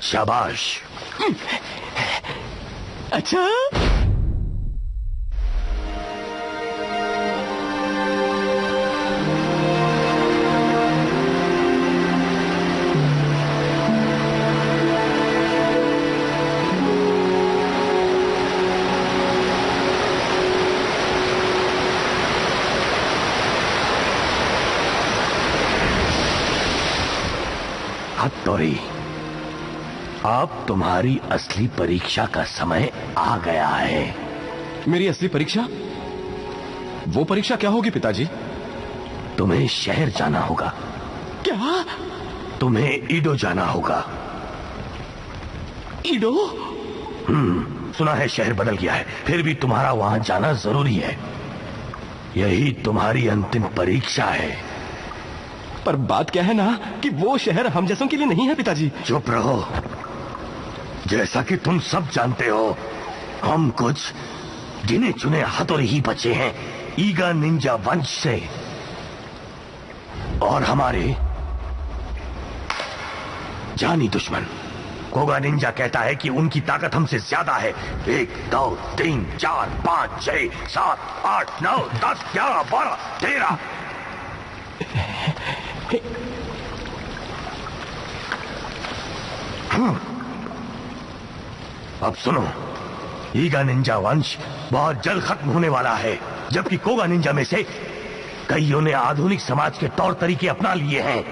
शाबाश। अच्छा, हथौड़ी, अब तुम्हारी असली परीक्षा का समय आ गया है। मेरी असली परीक्षा? वो परीक्षा क्या होगी पिताजी? तुम्हें शहर जाना होगा। क्या? तुम्हें ईडो जाना होगा। ईडो? सुना है शहर बदल गया है, फिर भी तुम्हारा वहां जाना जरूरी है। यही तुम्हारी अंतिम परीक्षा है। पर बात क्या है ना कि वो शहर हम जैसों के लिए नहीं है पिताजी। चुप रहो। जैसा कि तुम सब जानते हो, हम कुछ गिने चुने हथौड़ी ही बचे हैं ईगा निंजा वंश से। और हमारे जानी दुश्मन कोगा निंजा कहता है कि उनकी ताकत हमसे ज्यादा है। 1 2 3 4 5 6 7 8 9 10 11 12 13। अब सुनो, ईगा निंजा वंश बहुत जल्द खत्म होने वाला है, जबकि कोगा निंजा में से कईयों ने आधुनिक समाज के तौर तरीके अपना लिए हैं।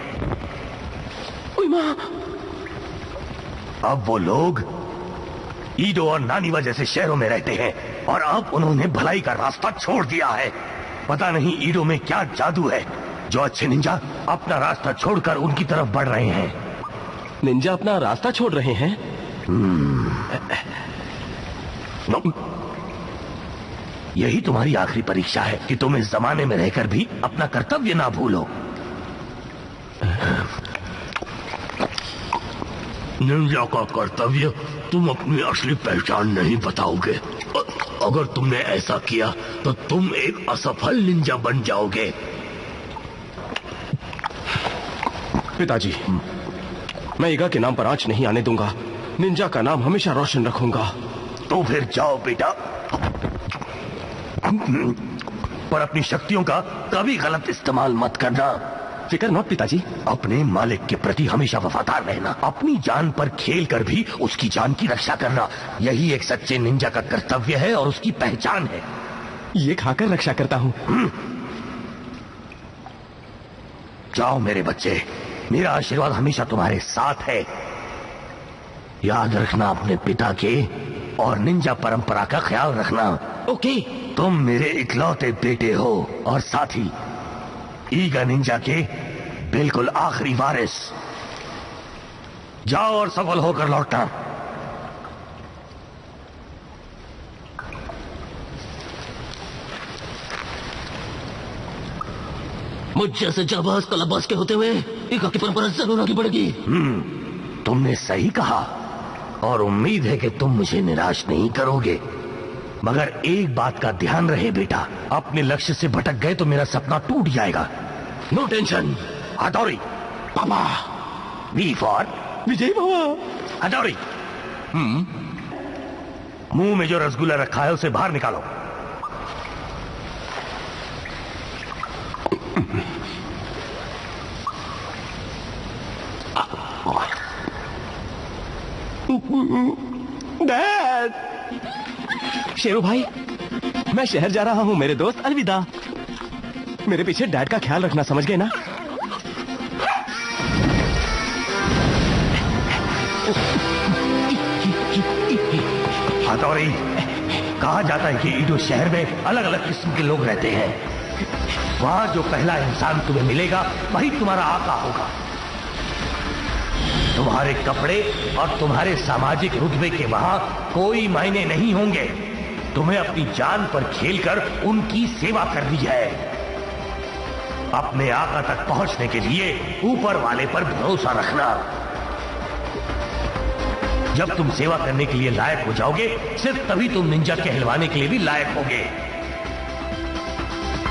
अब वो लोग ईडो और नानीवा जैसे शहरों में रहते हैं और अब उन्होंने भलाई का रास्ता छोड़ दिया है। पता नहीं ईडो में क्या जादू है जो अच्छे निंजा अपना रास्ता छोड़कर उनकी तरफ बढ़ रहे हैं। निंजा अपना रास्ता छोड़ रहे हैं? यही तुम्हारी आखिरी परीक्षा है कि तुम इस जमाने में रहकर भी अपना कर्तव्य ना भूलो। निंजा का कर्तव्य, तुम अपनी असली पहचान नहीं बताओगे। अगर तुमने ऐसा किया तो तुम एक असफल निंजा बन जाओगे। पिताजी, मैं ईगा के नाम पर आंच नहीं आने दूंगा। निंजा का नाम हमेशा रोशन रखूंगा। तो फिर जाओ बेटा, पर अपनी शक्तियों का कभी गलत इस्तेमाल मत करना। फिक्र मत पिताजी। अपने मालिक के प्रति हमेशा वफादार रहना। अपनी जान पर खेल कर भी उसकी जान की रक्षा करना, यही एक सच्चे निंजा का कर्तव्य है और उसकी पहचान है। ये खाकर रक्षा करता हूँ। जाओ मेरे बच्चे, मेरा आशीर्वाद हमेशा तुम्हारे साथ है। याद रखना अपने पिता के और निंजा परंपरा का ख्याल रखना। ओके। तुम मेरे इकलौते बेटे हो और साथ ही ईगा निंजा के बिल्कुल आखिरी वारिस। जाओ और सफल होकर लौटना। मुझ जैसे जाबाज कलाबाज के होते हुए ईगा की परंपरा जरूर आगे बढ़ेगी। तुमने सही कहा और उम्मीद है कि तुम मुझे निराश नहीं करोगे। मगर एक बात का ध्यान रहे बेटा, अपने लक्ष्य से भटक गए तो मेरा सपना टूट जाएगा। No tension. हथौड़ी पापा। V for Vijay Baba. हथौड़ी। मुंह में जो रसगुल्ला रखा है उसे बाहर निकालो। डैड। शेरू भाई, मैं शहर जा रहा हूँ। मेरे दोस्त अलविदा। मेरे पीछे डैड का ख्याल रखना, समझ गए ना? हथौड़ी, कहा जाता है कि ईडो शहर में अलग अलग किस्म के लोग रहते हैं। वहां जो पहला इंसान तुम्हें मिलेगा वही तुम्हारा आका होगा। तुम्हारे कपड़े और तुम्हारे सामाजिक रुतबे के वहां कोई मायने नहीं होंगे। तुम्हें अपनी जान पर खेलकर उनकी सेवा करनी है। अपने आका तक पहुंचने के लिए ऊपर वाले पर भरोसा रखना। जब तुम सेवा करने के लिए लायक हो जाओगे, सिर्फ तभी तुम निंजा कहलवाने के लिए भी लायक होगे।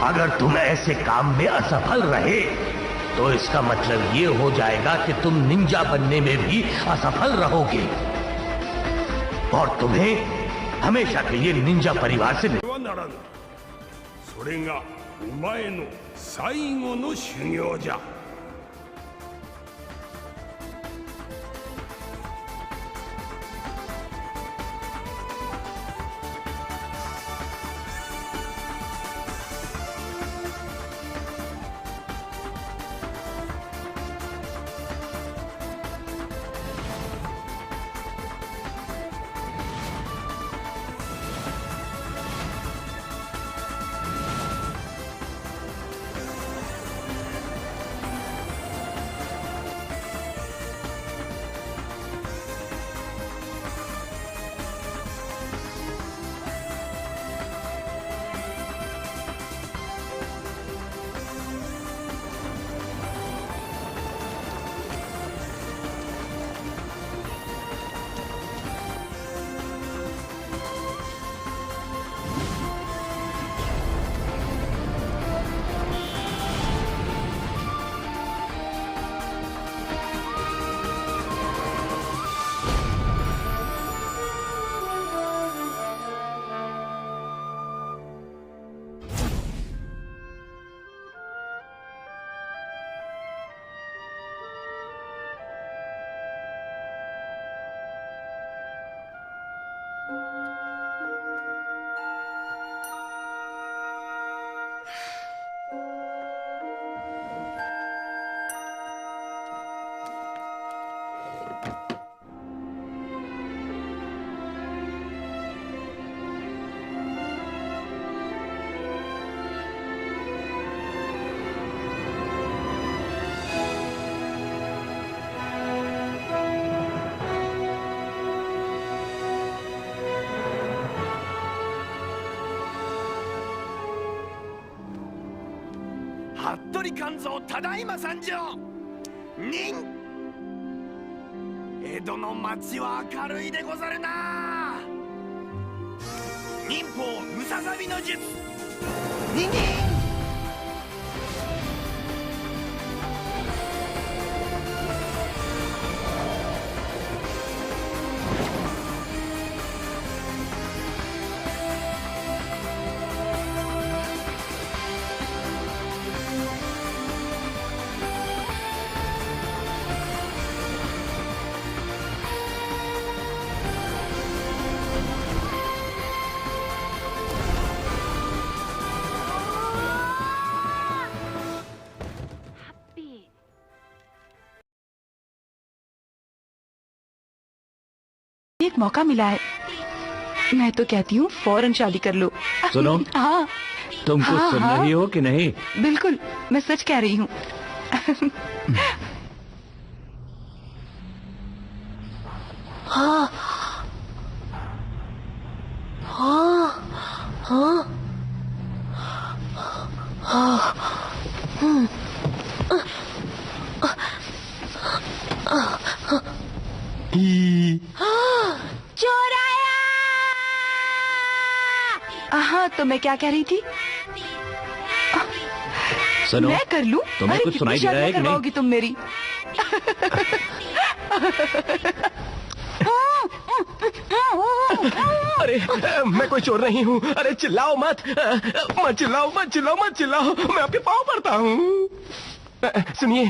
अगर तुम ऐसे काम में असफल रहे तो इसका मतलब ये हो जाएगा कि तुम निंजा बनने में भी असफल रहोगे और तुम्हें हमेशा के लिए निंजा परिवार से はならぬ。それがお前の最後の修行じゃ。服部勘蔵ただいま参上。任江戸の町は明るいでござるな。忍法ムササビの術任एक मौका मिला है, मैं तो कहती हूँ फौरन शादी कर लो। सुनो, हाँ तुम कुछ हाँ, सुन हाँ, रही हो कि नहीं? बिल्कुल, मैं सच कह रही हूँ। हाँ हाँ हाँ हाँ चोर आया। हाँ, तो मैं क्या कह रही थी? सुनो, मैं कर लूं? तुम्हें अरे कुछ सुनाई दे रहा है कि नहीं? करवाओगी तुम मेरी? अरे मैं कोई चोर नहीं हूँ। अरे चिल्लाओ मत, मत चिल्लाओ, मत चिल्लाओ, मत चिल्लाओ, मैं आपके पाँव पड़ता हूँ। सुनिए,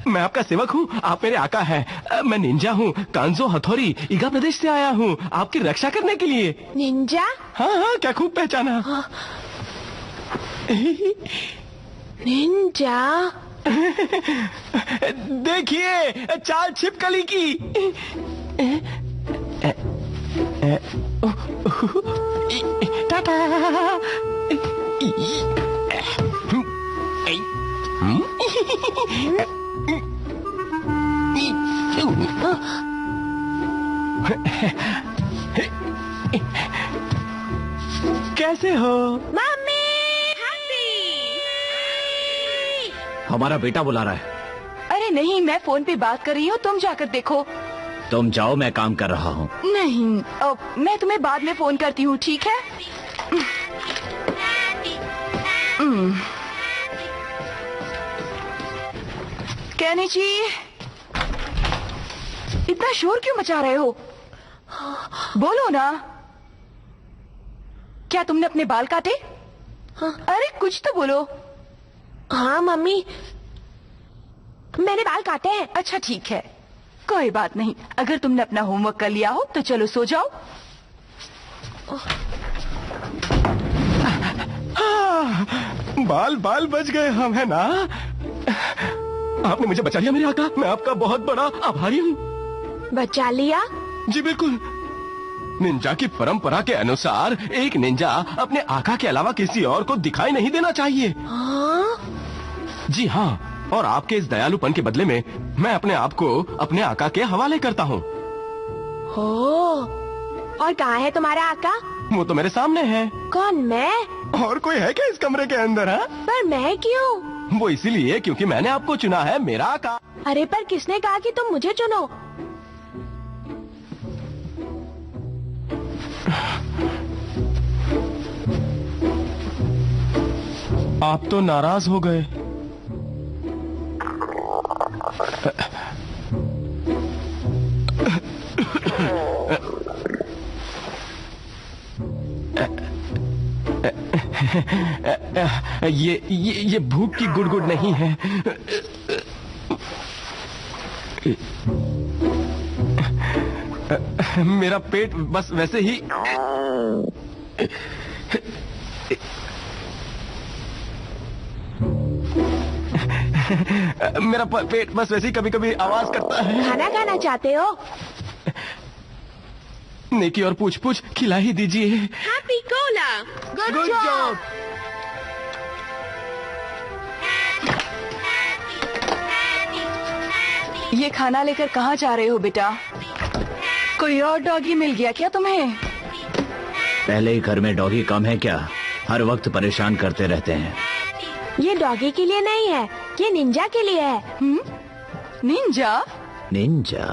मैं आपका सेवक हूँ, आप मेरे आका हैं। मैं निंजा हूँ, कांजो हथौड़ी ईगा प्रदेश से आया हूँ आपकी रक्षा करने के लिए। निंजा? हाँ हाँ, क्या खूब पहचाना। निंजा? देखिए चाल छिपकली की। टाटा। कैसे हो? मम्मी! हमारा बेटा बुला रहा है। अरे नहीं, मैं फोन पे बात कर रही हूँ, तुम जाकर देखो। तुम जाओ, मैं काम कर रहा हूँ। नहीं, मैं तुम्हें बाद में फोन करती हूँ, ठीक है? कैनिची, इतना शोर क्यों मचा रहे हो? बोलो ना, क्या तुमने अपने बाल काटे? हाँ। अरे कुछ तो बोलो। हाँ मम्मी, मैंने बाल काटे हैं। अच्छा ठीक है, कोई बात नहीं। अगर तुमने अपना होमवर्क कर लिया हो तो चलो सो जाओ। बाल बाल बच गए हम, है ना? आपने मुझे बचा लिया मेरे आका, मैं आपका बहुत बड़ा आभारी हूँ। बचा लिया? जी बिल्कुल। निंजा की परंपरा के अनुसार एक निंजा अपने आका के अलावा किसी और को दिखाई नहीं देना चाहिए। हाँ? जी हाँ, और आपके इस दयालुपन के बदले में मैं अपने आप को अपने आका के हवाले करता हूँ। हो, और कहाँ है तुम्हारा आका? वो तो मेरे सामने है। कौन, मैं? और कोई है क्या इस कमरे के अंदर? है पर मैं क्यों? वो इसीलिए क्योंकि मैंने आपको चुना है, मेरा आका। अरे पर किसने कहा कि तुम मुझे चुनो? आप तो नाराज हो गए। ये भूख की गुड़गुड़ नहीं है। मेरा पेट बस वैसे ही मेरा पेट बस वैसे ही कभी कभी आवाज करता है। खाना खाना चाहते हो? नेकी और पूछ पूछ खिला ही दीजिए। Happy Cola. Good job. ये खाना लेकर कहाँ जा रहे हो बेटा? कोई और डॉगी मिल गया क्या तुम्हें? पहले ही घर में डॉगी कम है क्या? हर वक्त परेशान करते रहते हैं। ये डॉगी के लिए नहीं है, ये निंजा के लिए है। निंजा? निंजा?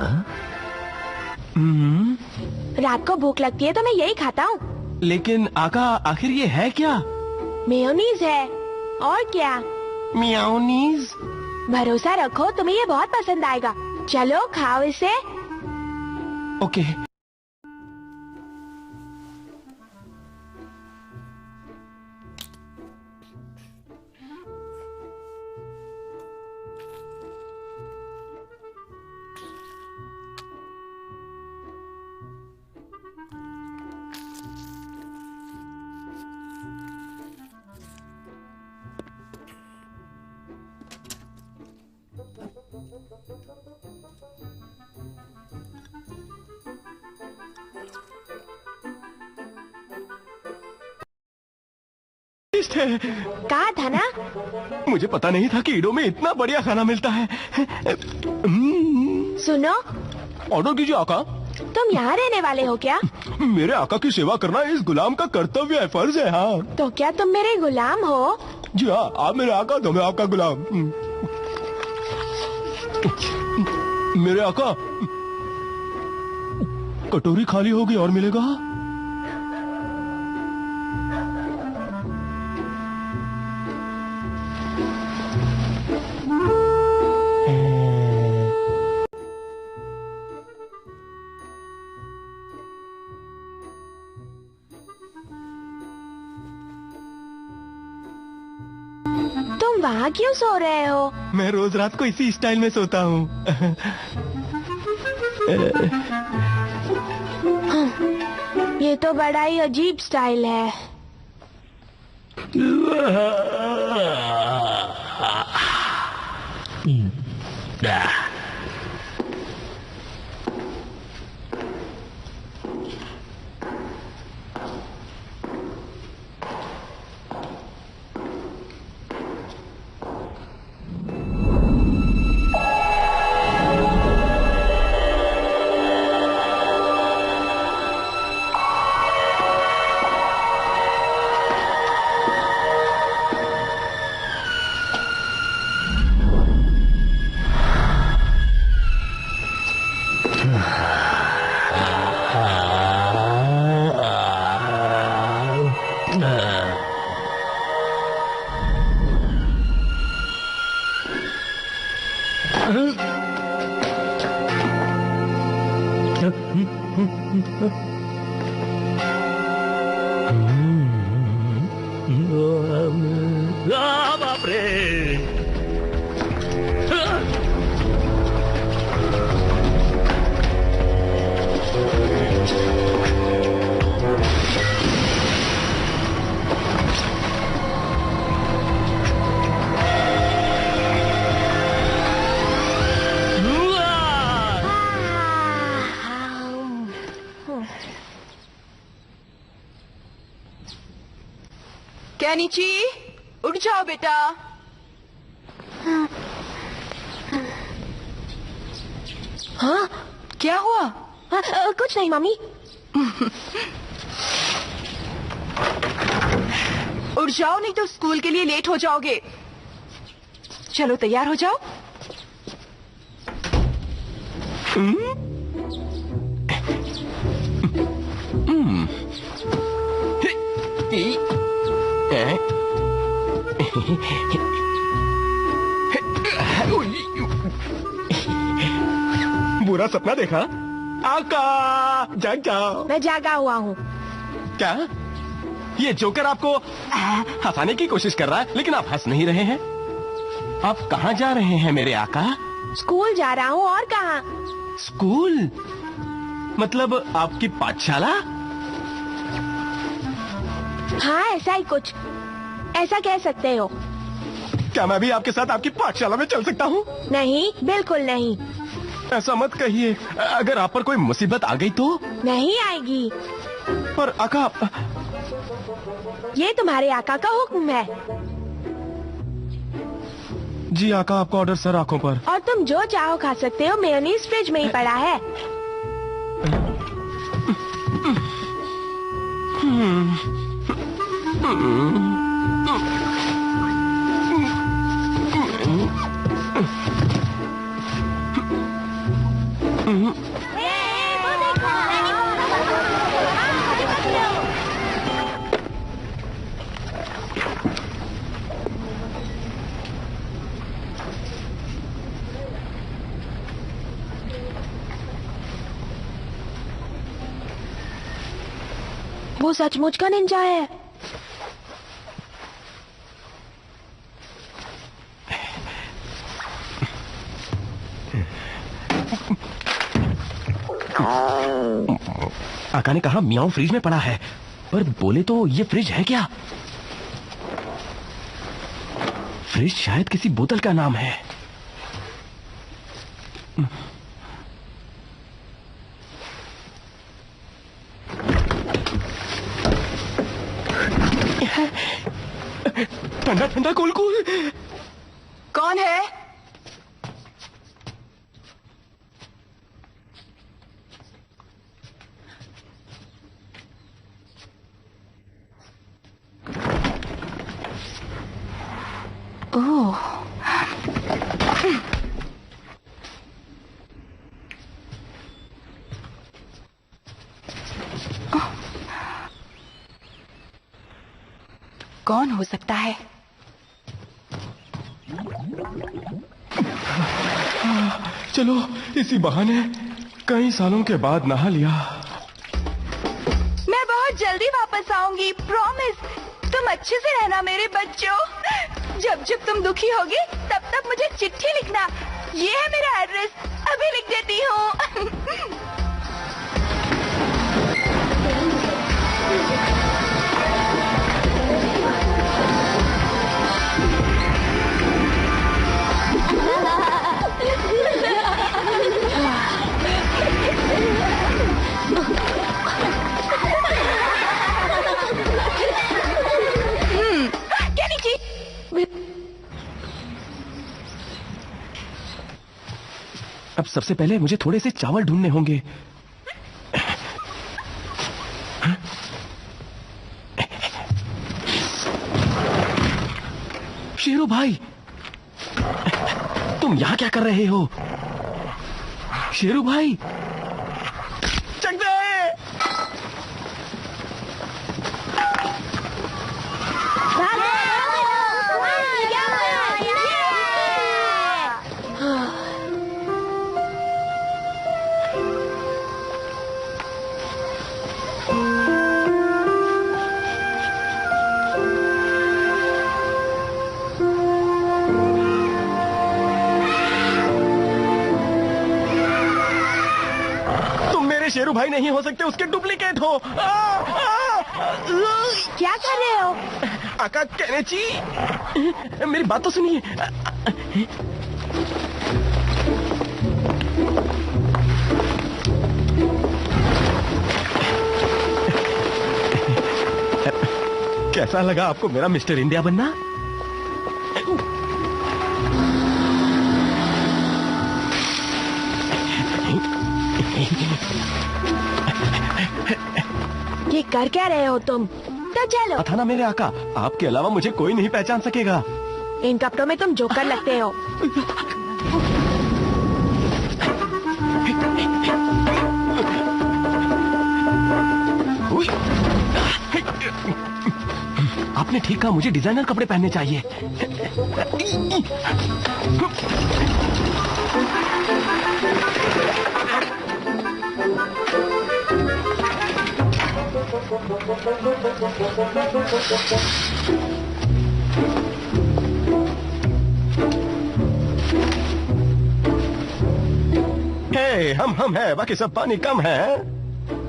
रात को भूख लगती है तो मैं यही खाता हूँ। लेकिन आका, आखिर ये है क्या? मेयोनीज है, और क्या? मियाओनीज? भरोसा रखो, तुम्हें ये बहुत पसंद आएगा। चलो खाओ इसे। ओके। कहा था ना? मुझे पता नहीं था कि ईडो में इतना बढ़िया खाना मिलता है। सुनो, ऑर्डर कीजिए आका। तुम यहाँ रहने वाले हो क्या? मेरे आका की सेवा करना इस गुलाम का कर्तव्य है, फर्ज है। हाँ तो क्या तुम मेरे गुलाम हो? जी हाँ, आप मेरे आका तो मैं आपका गुलाम। मेरे आका, कटोरी खाली होगी और मिलेगा। तुम वहाँ क्यों सो रहे हो? मैं रोज रात को इसी स्टाइल में सोता हूँ। ये तो बड़ा ही अजीब स्टाइल है। बाप रे। कैनिची, उठ जाओ बेटा। हाँ? क्या हुआ? कुछ नहीं मम्मी। उठ जाओ, नहीं तो स्कूल के लिए लेट हो जाओगे। चलो तैयार हो जाओ। बुरा सपना देखा? आका, जाग जाओ। मैं जागा हुआ हूँ। क्या? ये जोकर आपको हंसाने की कोशिश कर रहा है, लेकिन आप हंस नहीं रहे हैं। आप कहाँ जा रहे हैं मेरे आका? स्कूल जा रहा हूँ, और कहाँ? स्कूल? मतलब आपकी पाठशाला? हाँ, ऐसा ही कुछ। ऐसा कह सकते हो। क्या मैं भी आपके साथ आपकी पाठशाला में चल सकता हूँ? नहीं, बिल्कुल नहीं। ऐसा मत कहिए। अगर आप पर कोई मुसीबत आ गई तो? नहीं आएगी। पर आका, ये तुम्हारे आका का हुक्म है। जी आका, आपका ऑर्डर सर, आंखों पर। और तुम जो चाहो खा सकते हो, मेयोनीज फ्रिज में ही पड़ा है। वो सचमुच का निंजा है। आका ने कहा मियाओ फ्रिज में पड़ा है, पर बोले तो ये फ्रिज है क्या? फ्रिज शायद किसी बोतल का नाम है। ठंडा ठंडा कूल कूल। कौन है? ओह, कौन हो सकता है? चलो इसी बहाने कई सालों के बाद नहा लिया। मैं बहुत जल्दी वापस आऊंगी, प्रॉमिस। तुम अच्छे से रहना मेरे बच्चों। जब जब तुम दुखी होगी तब तब मुझे चिट्ठी लिखना। ये है मेरा एड्रेस, अभी लिख देती हूँ। अब सबसे पहले मुझे थोड़े से चावल ढूंढने होंगे। शेरू भाई, तुम यहाँ क्या कर रहे हो? शेरू भाई, चक दे। शेरू भाई नहीं हो सकते, उसके डुप्लीकेट हो। क्या कर रहे हो? आका केनेची, मेरी बात तो सुनिए। कैसा लगा आपको मेरा मिस्टर इंडिया बनना? ये कर क्या रहे हो तुम? तो चलो। था ना मेरे आका, आपके अलावा मुझे कोई नहीं पहचान सकेगा। इन कपड़ों में तुम जोकर लगते हो। आपने ठीक कहा, मुझे डिजाइनर कपड़े पहनने चाहिए। हे, हम है, बाकी सब पानी कम है।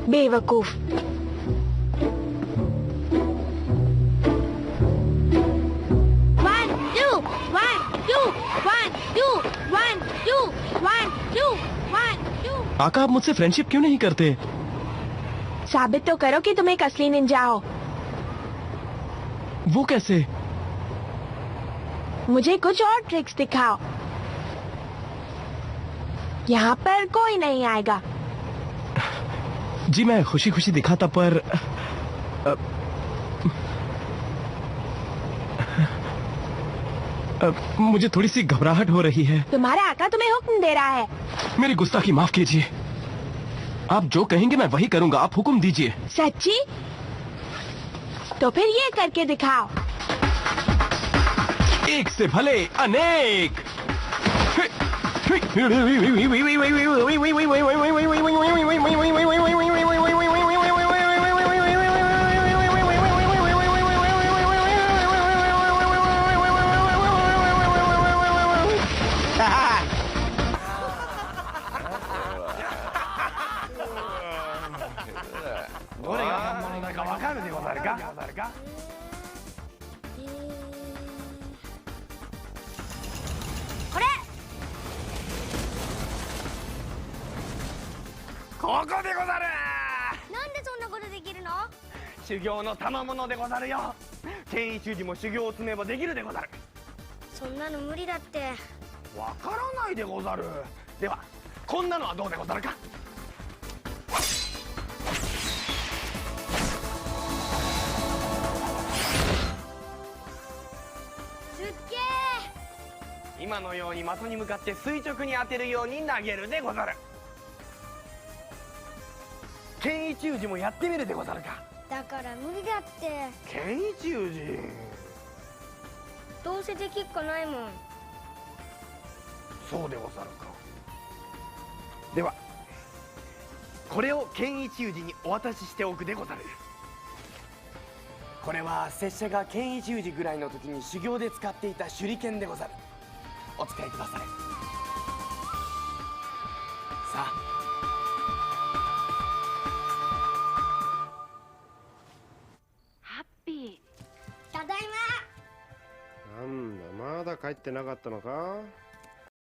बेवकूफ। आका, आप मुझसे फ्रेंडशिप क्यों नहीं करते? साबित तो करो कि तुम एक असली निंजा हो। वो कैसे? मुझे कुछ और ट्रिक्स दिखाओ। यहाँ पर कोई नहीं आएगा। जी मैं खुशी खुशी दिखाता, पर मुझे थोड़ी सी घबराहट हो रही है। तुम्हारा आका तुम्हें हुक्म दे रहा है। मेरी गुस्ताखी माफ कीजिए। आप जो कहेंगे मैं वही करूंगा, आप हुक्म दीजिए। सच्ची? तो फिर ये करके दिखाओ। एक से भले अनेक।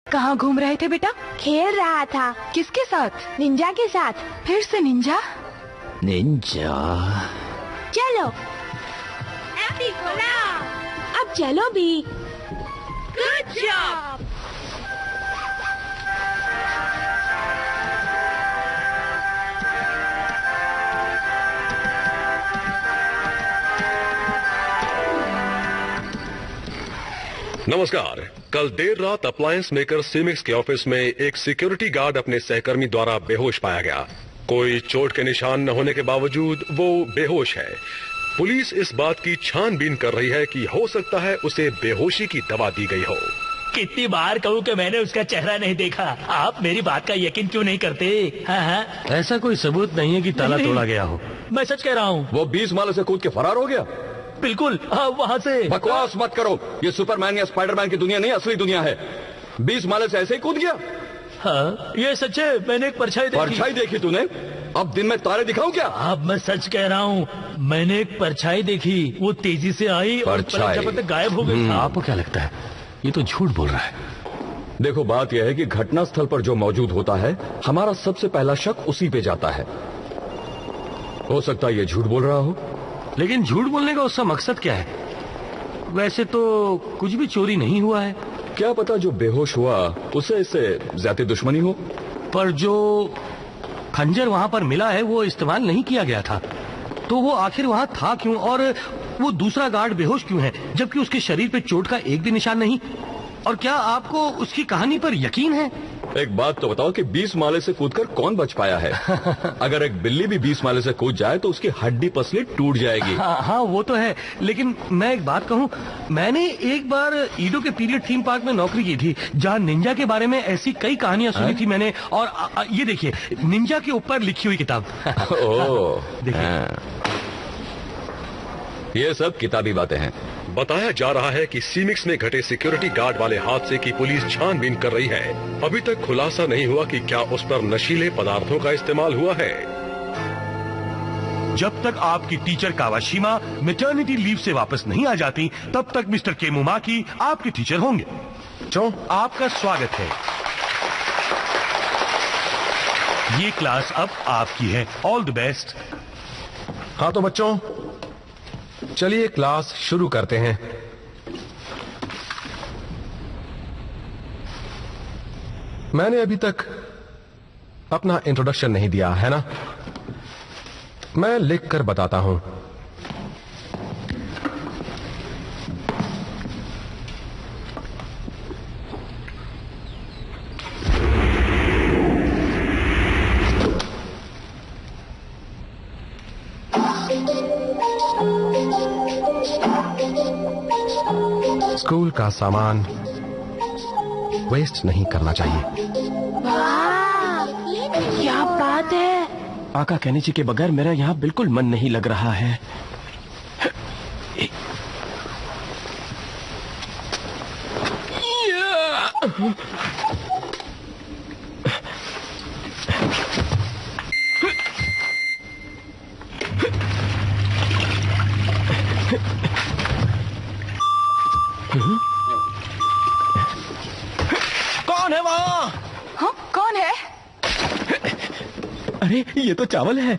कहाँ घूम रहे थे बेटा? खेल रहा था। किसके साथ? निंजा के साथ। फिर से निंजा? निंजा। चलो। अब चलो भी। Good job. नमस्कार। कल देर रात अप्लायंस मेकर सीमिक्स के ऑफिस में एक सिक्योरिटी गार्ड अपने सहकर्मी द्वारा बेहोश पाया गया। कोई चोट के निशान न होने के बावजूद वो बेहोश है। पुलिस इस बात की छानबीन कर रही है कि हो सकता है उसे बेहोशी की दवा दी गई हो। कितनी बार कहूँ कि मैंने उसका चेहरा नहीं देखा, आप मेरी बात का यकीन क्यों नहीं करते? हाँ। ऐसा कोई सबूत नहीं है कि ताला तोड़ा गया हो। मैं सच कह रहा हूँ। वो 20 माले से कूद के फरार हो गया। बिल्कुल, वहाँ से। बकवास मत करो, ये सुपरमैन या स्पाइडरमैन की दुनिया नहीं, असली दुनिया है। 20 माले से ऐसे ही कूद गया। हाँ, ये सच है। मैंने एक परछाई देखी। परछाई देखी तूने? अब दिन में तारे दिखाऊं क्या? अब मैं सच कह रहा हूँ, मैंने एक परछाई देखी, वो तेजी से आई और परछाई? पलक झपकते गायब हो गई। आपको क्या लगता है ये तो झूठ बोल रहा है? देखो, बात यह है कि घटनास्थल पर जो मौजूद होता है, हमारा सबसे पहला शक उसी पे जाता है। हो सकता है ये झूठ बोल रहा हो। लेकिन झूठ बोलने का उसका मकसद क्या है? वैसे तो कुछ भी चोरी नहीं हुआ है। क्या पता जो बेहोश हुआ उसे इससे ज्यादा दुश्मनी हो। पर जो खंजर वहां पर मिला है वो इस्तेमाल नहीं किया गया था, तो वो आखिर वहां था क्यों? और वो दूसरा गार्ड बेहोश क्यों है जबकि उसके शरीर पे चोट का एक भी निशान नहीं? और क्या आपको उसकी कहानी पर यकीन है? एक बात तो बताओ कि 20 माले से कूदकर कौन बच पाया है? अगर एक बिल्ली भी 20 माले से कूद जाए तो उसकी हड्डी पसली टूट जाएगी। हाँ, वो तो है, लेकिन मैं एक बात कहूँ, मैंने एक बार ईडो के पीरियड थीम पार्क में नौकरी की थी, जहाँ निंजा के बारे में ऐसी कई कहानियां सुनी थी मैंने। और ये देखिए, निंजा के ऊपर लिखी हुई किताब। ओह, देखिए। ये सब किताबी बातें हैं। बताया जा रहा है कि सीमिक्स में घटे सिक्योरिटी गार्ड वाले हादसे की पुलिस छानबीन कर रही है। अभी तक खुलासा नहीं हुआ कि क्या उस पर नशीले पदार्थों का इस्तेमाल हुआ है। जब तक आपकी टीचर कावाशिमा मैटरनिटी लीव से वापस नहीं आ जाती, तब तक मिस्टर केमुमाकी आपके टीचर होंगे। तो आपका स्वागत है। ये क्लास अब आपकी है। All the best. हाँ तो बच्चों, चलिए क्लास शुरू करते हैं। मैंने अभी तक अपना इंट्रोडक्शन नहीं दिया है ना? मैं लिख कर बताता हूं। स्कूल का सामान वेस्ट नहीं करना चाहिए। वाह, क्या बात है। आका कहने जी के बगैर मेरा यहाँ बिल्कुल मन नहीं लग रहा है। कौन है वहाँ? हाँ, कौन है? अरे ये तो चावल है।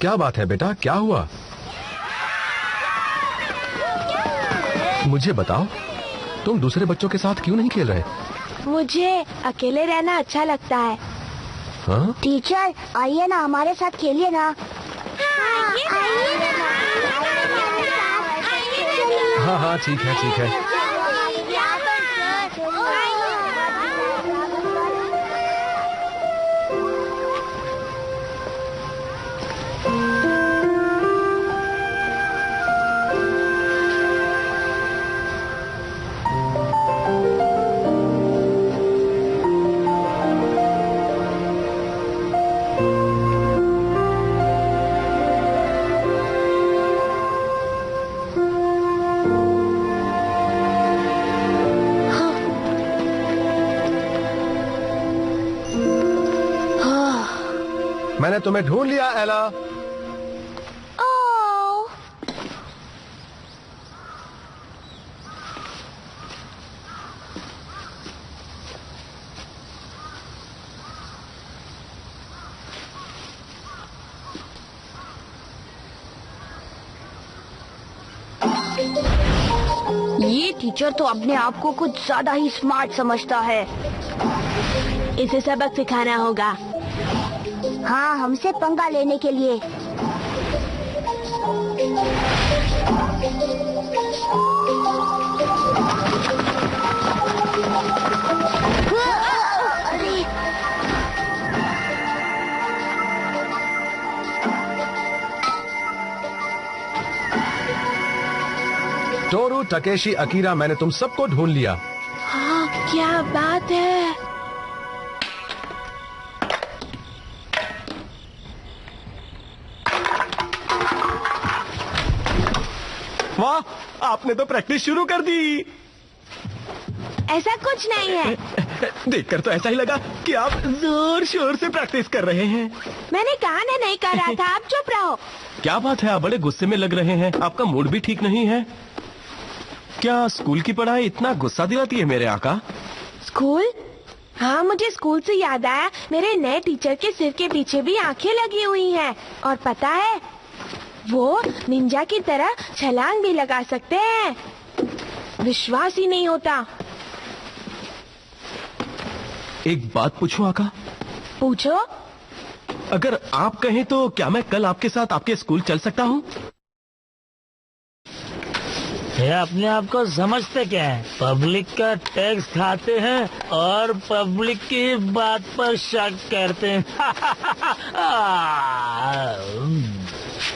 क्या बात है बेटा, क्या हुआ? मुझे बताओ, तुम दूसरे बच्चों के साथ क्यों नहीं खेल रहे? मुझे अकेले रहना अच्छा लगता है। हाँ? टीचर, आइए ना, हमारे साथ खेलिए ना। हाँ हाँ, ठीक है ठीक है। मैंने तुम्हें ढूंढ लिया एला। ओह, ये टीचर तो अपने आप को कुछ ज्यादा ही स्मार्ट समझता है। इसे सबक सिखाना होगा। हाँ, हमसे पंगा लेने के लिए। अरे, टोरू, टकेशी, अकीरा, मैंने तुम सबको ढूंढ लिया। हाँ, क्या बात है। वाह, आपने तो प्रैक्टिस शुरू कर दी। ऐसा कुछ नहीं है। देखकर तो ऐसा ही लगा कि आप जोर शोर से प्रैक्टिस कर रहे हैं। मैंने कहा ना नहीं कर रहा था, आप चुप रहो। क्या बात है, आप बड़े गुस्से में लग रहे हैं। आपका मूड भी ठीक नहीं है क्या? स्कूल की पढ़ाई इतना गुस्सा दिलाती है मेरे आका? स्कूल? हाँ, मुझे स्कूल से याद आया, मेरे नए टीचर के सिर के पीछे भी आंखें लगी हुई हैं। और पता है, वो निंजा की तरह छलांग भी लगा सकते हैं। विश्वास ही नहीं होता। एक बात पूछूं आका? पूछो। अगर आप कहें तो क्या मैं कल आपके साथ आपके स्कूल चल सकता हूँ? ये अपने आप को समझते क्या है? पब्लिक का टैक्स खाते हैं और पब्लिक की बात पर शक करते हैं।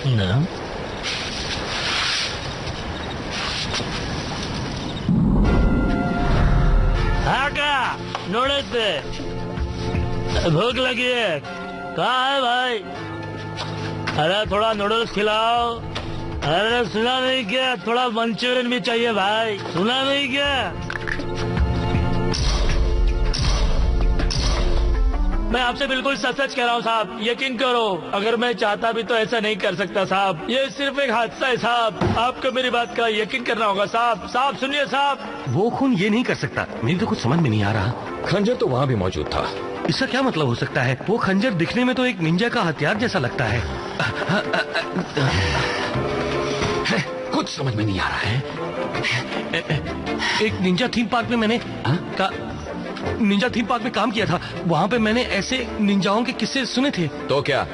ना? आका, नूडल्स दे। भूख लगी है। कहाँ है भाई? अरे थोड़ा नूडल्स खिलाओ। अरे सुना नहीं क्या? थोड़ा मंचूरियन भी चाहिए भाई। सुना नहीं क्या? मैं आपसे बिल्कुल सच सच कह रहा हूँ साहब, यकीन करो। अगर मैं चाहता भी तो ऐसा नहीं कर सकता साहब। ये सिर्फ एक हादसा है साहब। आपको मेरी बात का यकीन करना होगा साहब। साहब सुनिए साहब। वो खून ये नहीं कर सकता। मेरी तो कुछ समझ में नहीं आ रहा। खंजर तो वहाँ भी मौजूद था। इसका क्या मतलब हो सकता है? वो खंजर दिखने में तो एक निंजा का हथियार जैसा लगता है। कुछ समझ में नहीं आ रहा है। एक निंजा थीम पार्क में मैंने निंजा थीम पार्क में काम किया था। वहाँ पे मैंने ऐसे निंजाओं के किस्से सुने थे। तो क्या?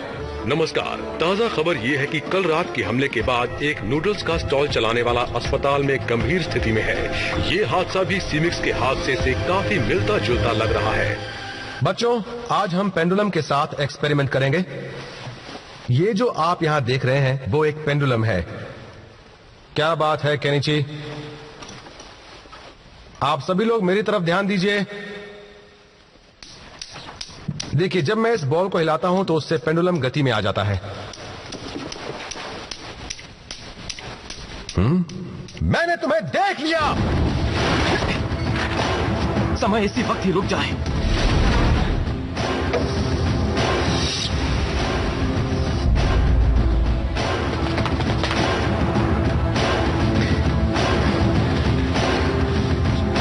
नमस्कार। ताज़ा खबर ये है कि कल रात के हमले के बाद एक नूडल्स का स्टॉल चलाने वाला अस्पताल में गंभीर स्थिति में है। ये हादसा भी सीमिक्स के हादसे से काफी मिलता जुलता लग रहा है। बच्चों, आज हम पेंडुलम के साथ एक्सपेरिमेंट करेंगे। ये जो आप यहाँ देख रहे हैं वो एक पेंडुलम है। क्या बात है केनिची? आप सभी लोग मेरी तरफ ध्यान दीजिए। देखिए, जब मैं इस बॉल को हिलाता हूं तो उससे पेंडुलम गति में आ जाता है। मैंने तुम्हें देख लिया। समय इसी वक्त ही रुक जाए।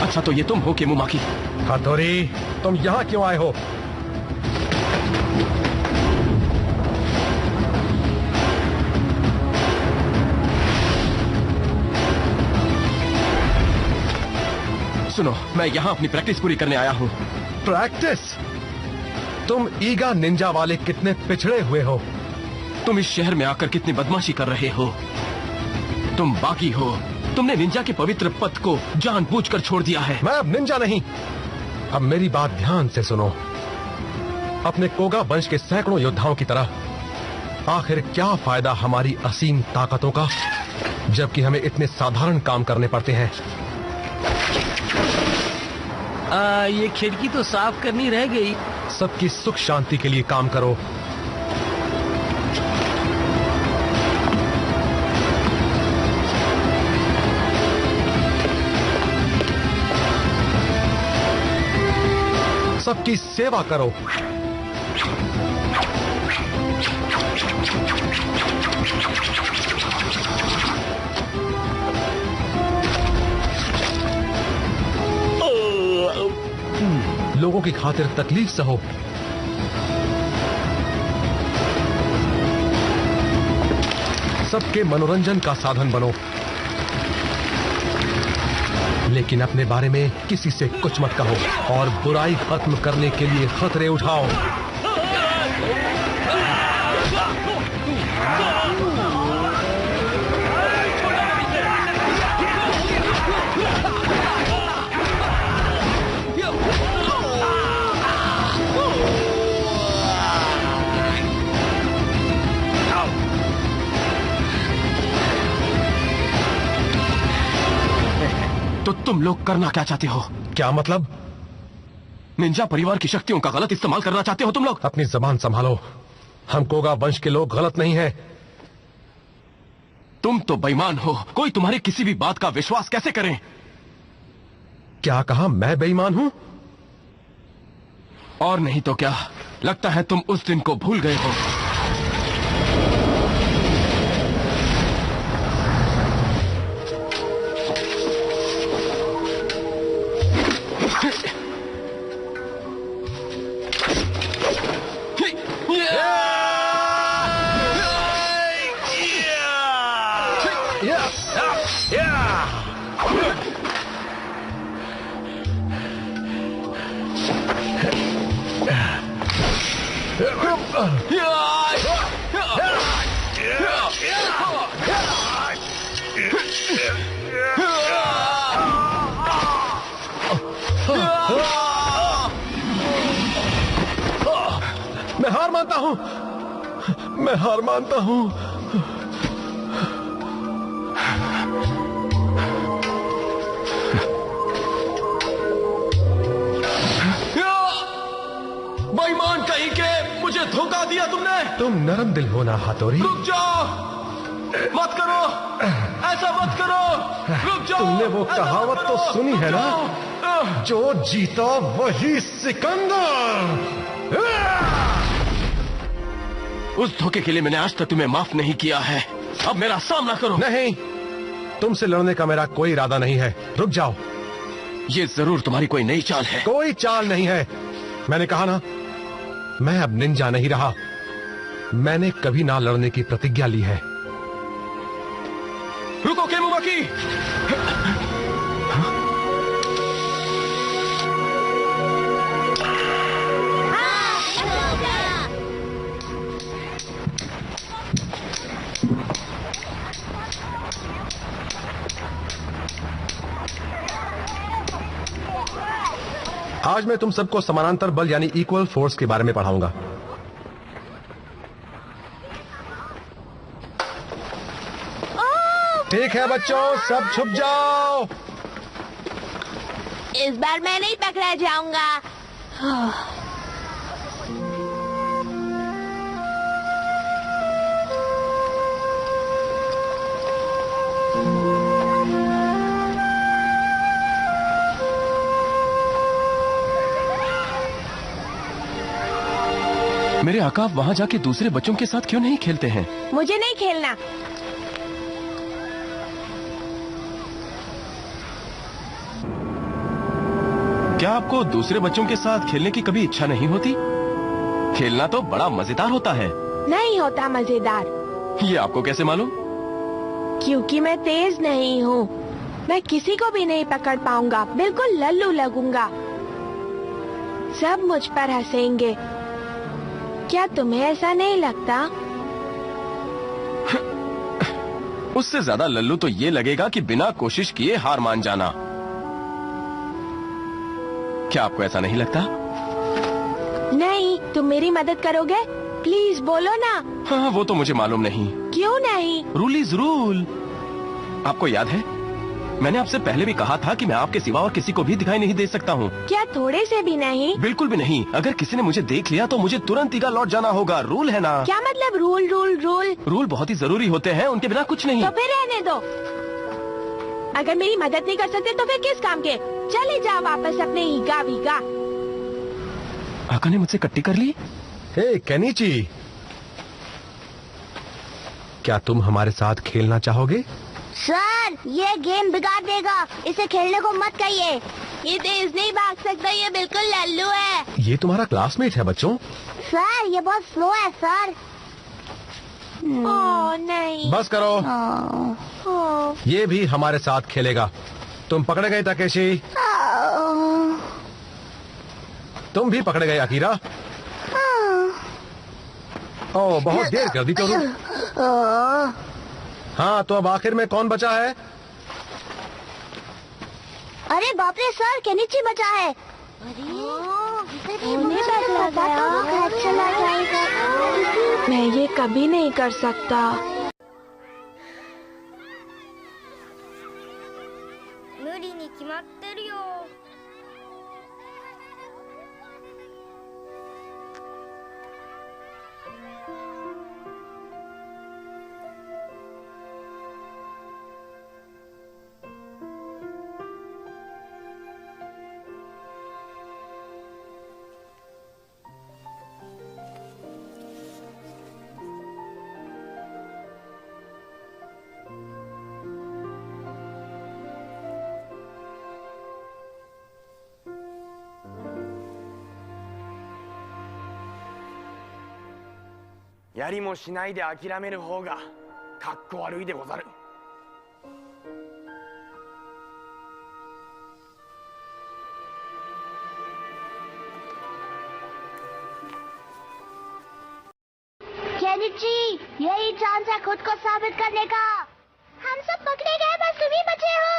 अच्छा, तो ये तुम हो केमुमाकी? हथौड़ी, तुम यहां क्यों आए हो? सुनो, मैं यहाँ अपनी प्रैक्टिस पूरी करने आया हूँ। प्रैक्टिस? तुम ईगा निंजा वाले कितने पिछड़े हुए हो। तुम इस शहर में आकर कितनी बदमाशी कर रहे हो। तुम बागी हो। तुमने निंजा के पवित्र पथ को जानबूझकर छोड़ दिया है। मैं अब निंजा नहीं। अब मेरी बात ध्यान से सुनो। अपने कोगा वंश के सैकड़ों योद्धाओं की तरह आखिर क्या फायदा हमारी असीम ताकतों का, जबकि हमें इतने साधारण काम करने पड़ते हैं। ये खिड़की तो साफ करनी रह गई। सबकी सुख शांति के लिए काम करो। सबकी सेवा करो। लोगों की खातिर तकलीफ सहो। सबके मनोरंजन का साधन बनो, लेकिन अपने बारे में किसी से कुछ मत कहो और बुराई खत्म करने के लिए खतरे उठाओ। तो तुम लोग करना क्या चाहते हो? क्या मतलब? निंजा परिवार की शक्तियों का गलत इस्तेमाल करना चाहते हो तुम लोग? अपनी जबान संभालो। हम कोगा वंश के लोग गलत नहीं हैं। तुम तो बेईमान हो। कोई तुम्हारी किसी भी बात का विश्वास कैसे करे? क्या कहा? मैं बेईमान हूं? और नहीं तो क्या, लगता है तुम उस दिन को भूल गए हो। मैं हार मानता हूं, मैं हार मानता हूं। बेईमान कहीं के, मुझे धोखा दिया तुमने। तुम नरम दिल हो ना हाथोरी। रुक जाओ, मत करो, ऐसा मत करो, रुक जाओ। तुमने वो ऐसा कहावत मत तो करो, सुनी रुक है ना, जाओ। जो जीता वही सिकंदर। उस धोखे के लिए मैंने आज तक तुम्हें माफ नहीं किया है। अब मेरा सामना करो। नहीं, तुमसे लड़ने का मेरा कोई इरादा नहीं है। रुक जाओ। ये जरूर तुम्हारी कोई नई चाल है। कोई चाल नहीं है। मैंने कहा ना, मैं अब निंजा नहीं रहा। मैंने कभी ना लड़ने की प्रतिज्ञा ली है। रुको केमुमाकी। आज मैं तुम सबको समानांतर बल यानी इक्वल फोर्स के बारे में पढ़ाऊंगा। ठीक है बच्चों, सब छुप जाओ। इस बार मैं नहीं पकड़ा जाऊंगा। मेरे आका, आप वहां जाके दूसरे बच्चों के साथ क्यों नहीं खेलते हैं? मुझे नहीं खेलना। क्या आपको दूसरे बच्चों के साथ खेलने की कभी इच्छा नहीं होती? खेलना तो बड़ा मजेदार होता है। नहीं होता मजेदार। ये आपको कैसे मालूम? क्योंकि मैं तेज नहीं हूँ। मैं किसी को भी नहीं पकड़ पाऊंगा। बिल्कुल लल्लू लगूंगा। सब मुझ पर हंसेंगे। क्या तुम्हें ऐसा नहीं लगता? उससे ज्यादा लल्लू तो ये लगेगा कि बिना कोशिश किए हार मान जाना। क्या आपको ऐसा नहीं लगता? नहीं, तुम मेरी मदद करोगे? प्लीज बोलो ना। हाँ, वो तो मुझे मालूम नहीं। क्यों नहीं? Rule is rule. आपको याद है, मैंने आपसे पहले भी कहा था कि मैं आपके सिवा और किसी को भी दिखाई नहीं दे सकता हूँ। क्या थोड़े से भी नहीं? बिल्कुल भी नहीं। अगर किसी ने मुझे देख लिया तो मुझे तुरंत ईगा लौट जाना होगा। रूल है ना? क्या मतलब रूल रूल रूल? रूल बहुत ही जरूरी होते हैं, उनके बिना कुछ नहीं। तो फिर रहने दो। अगर मेरी मदद नहीं कर सकते तो फिर किस काम के? चले जाओ वापस अपने ईगा वीगा। आका ने मुझसे कट्टी कर ली। हे केनिची, क्या तुम हमारे साथ खेलना चाहोगे? सर, ये गेम बिगाड़ देगा। इसे खेलने को मत कहिए। ये तेज नहीं भाग सकता। ये बिल्कुल लल्लू है। ये तुम्हारा क्लासमेट है बच्चों। सर, ये बहुत स्लो है सर। ओह नहीं। बस करो। ओह। ये भी हमारे साथ खेलेगा। तुम पकड़े गए ताकेशी। तुम भी पकड़े गए अकीरा। ओह, बहुत देर कर दी तो। हाँ, तो अब आखिर में कौन बचा है? अरे बाप रे सर, केनिची बचा है। मैं ये कभी नहीं कर सकता। やりもしないで諦める方がかっこ悪いでござる。केनिची, यही चांस है खुद को साबित करने का। हम सब पकड़े गए, बस तुम ही बचे हो।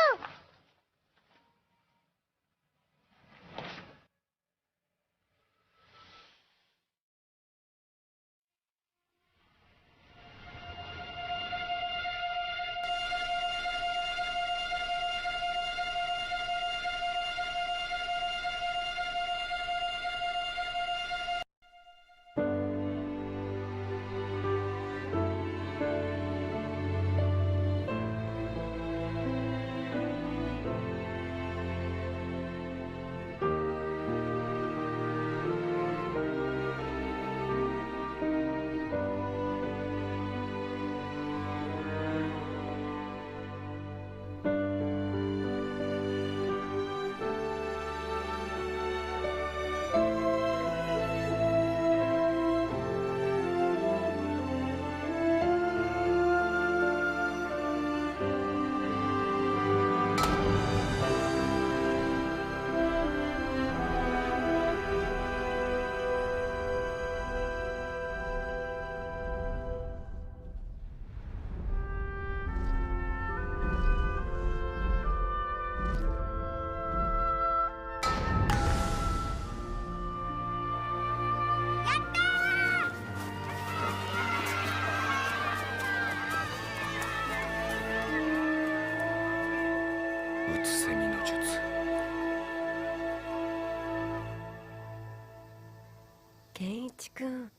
健一くん。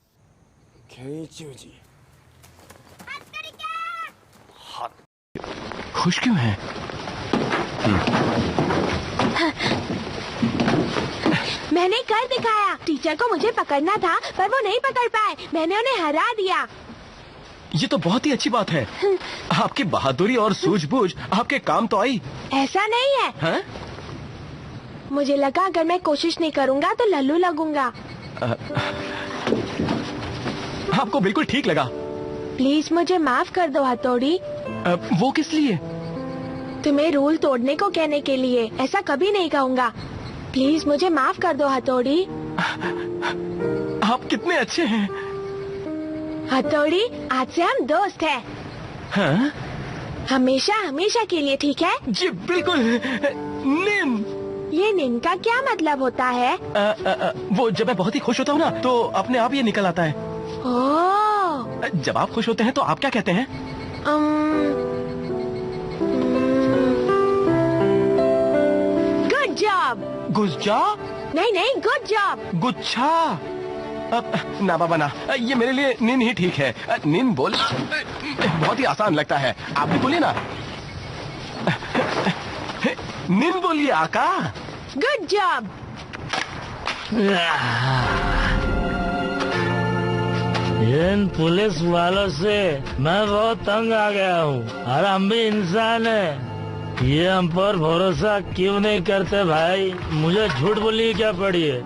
健一宇治はखुश क्यों है? मैंने कर दिखाया। टीचर को मुझे पकड़ना था पर वो नहीं पकड़ पाए। मैंने उन्हें हरा दिया। ये तो बहुत ही अच्छी बात है। आपकी बहादुरी और सूझबूझ आपके काम तो आई। ऐसा नहीं है। हाँ? मुझे लगा अगर मैं कोशिश नहीं करूँगा तो लल्लू लगूंगा। आपको बिल्कुल ठीक लगा। प्लीज मुझे माफ कर दो हथौड़ी। वो किस लिए? तुम्हें रूल तोड़ने को कहने के लिए। ऐसा कभी नहीं कहूँगा। प्लीज मुझे माफ कर दो हथौड़ी। आप कितने अच्छे हैं। हथौड़ी, आज से हम दोस्त हैं। हाँ? हमेशा हमेशा के लिए, ठीक है? जी बिल्कुल। निन। ये निन का क्या मतलब होता है? वो जब मैं बहुत ही खुश होता हूँ ना तो अपने आप ये निकल आता है। ओह। जब आप खुश होते हैं तो आप क्या कहते हैं? Good job. गुज्जा? नहीं, गुड जॉब। गुच्छा? ना बाबा ना, ये मेरे लिए निन ही ठीक है। निन बोल बहुत ही आसान लगता है। आप भी बोलिए ना। निन बोलिए आका। Good job. इन पुलिस वालों से मैं बहुत तंग आ गया हूँ और हम भी इंसान हैं। ये हम पर भरोसा क्यों नहीं करते भाई? मुझे झूठ बोलनी क्या पड़ी है?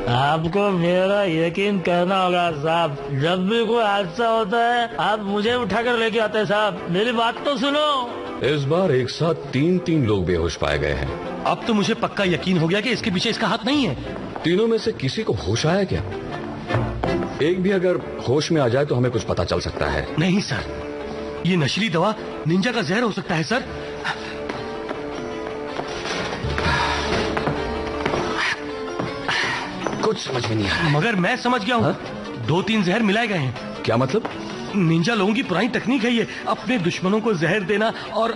आपको मेरा यकीन करना होगा साहब। जब भी कोई हादसा होता है आप मुझे उठाकर लेके आते हैं साहब। मेरी बात तो सुनो। इस बार एक साथ 3 लोग बेहोश पाए गए हैं। अब तो मुझे पक्का यकीन हो गया कि इसके पीछे इसका हाथ नहीं है। तीनों में से किसी को होश आया क्या? एक भी अगर होश में आ जाए तो हमें कुछ पता चल सकता है। नहीं सर, ये नशीली दवा निंजा का जहर हो सकता है सर। कुछ समझ में नहीं आ रहा। मगर मैं समझ गया हूँ। 2-3 जहर मिलाए गए हैं। क्या मतलब? निंजा लोगों की पुरानी तकनीक है ये, अपने दुश्मनों को जहर देना। और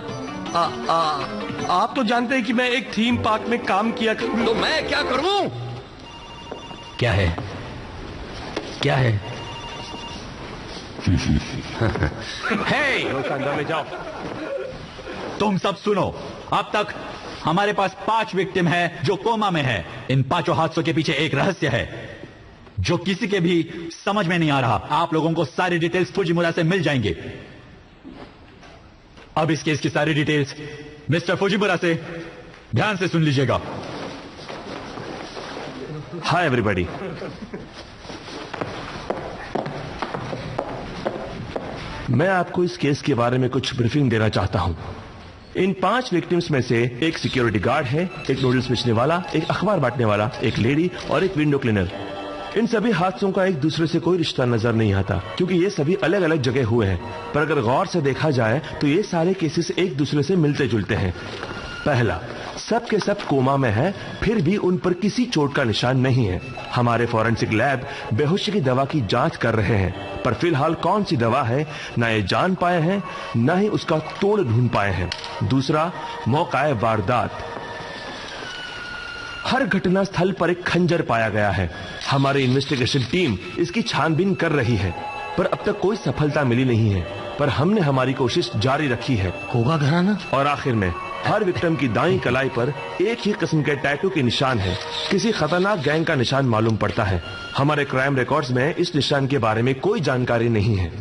आप तो जानते हैं कि मैं एक थीम पार्क में काम किया करूं। तो मैं क्या करूं? क्या है? क्या है? हे! अंदर ले जाओ। तुम सब सुनो। अब तक हमारे पास 5 विक्टिम हैं जो कोमा में है। इन 5 हादसों के पीछे एक रहस्य है। जो किसी के भी समझ में नहीं आ रहा। आप लोगों को सारी डिटेल्स फुजिमुरा से मिल जाएंगे। अब इस केस की सारी डिटेल्स मिस्टर फुजिमुरा से ध्यान से सुन लीजिएगा। Hi everybody. मैं आपको इस केस के बारे में कुछ ब्रीफिंग देना चाहता हूं। इन 5 विक्टिम्स में से एक सिक्योरिटी गार्ड है, एक नूडल्स बेचने वाला, एक अखबार बांटने वाला, एक लेडी और एक विंडो क्लीनर। इन सभी हादसों का एक दूसरे से कोई रिश्ता नजर नहीं आता क्योंकि ये सभी अलग अलग जगह हुए हैं। पर अगर गौर से देखा जाए तो ये सारे केसेस एक दूसरे से मिलते जुलते हैं। पहला, सब के सब कोमा में है, फिर भी उन पर किसी चोट का निशान नहीं है। हमारे फॉरेंसिक लैब बेहोशी की दवा की जांच कर रहे हैं, पर फिलहाल कौन सी दवा है ना ये जान पाए हैं, ना ही उसका तोड़ ढूंढ पाए हैं। दूसरा, मौका वारदात। हर घटना स्थल पर एक खंजर पाया गया है। हमारी इन्वेस्टिगेशन टीम इसकी छानबीन कर रही है, पर अब तक कोई सफलता मिली नहीं है। पर हमने हमारी कोशिश जारी रखी है। होगा घराना। और आखिर में हर विक्टिम की दाईं कलाई पर एक ही किस्म के टैटू के निशान है। किसी खतरनाक गैंग का निशान मालूम पड़ता है। हमारे क्राइम रिकॉर्ड्स में इस निशान के बारे में कोई जानकारी नहीं है।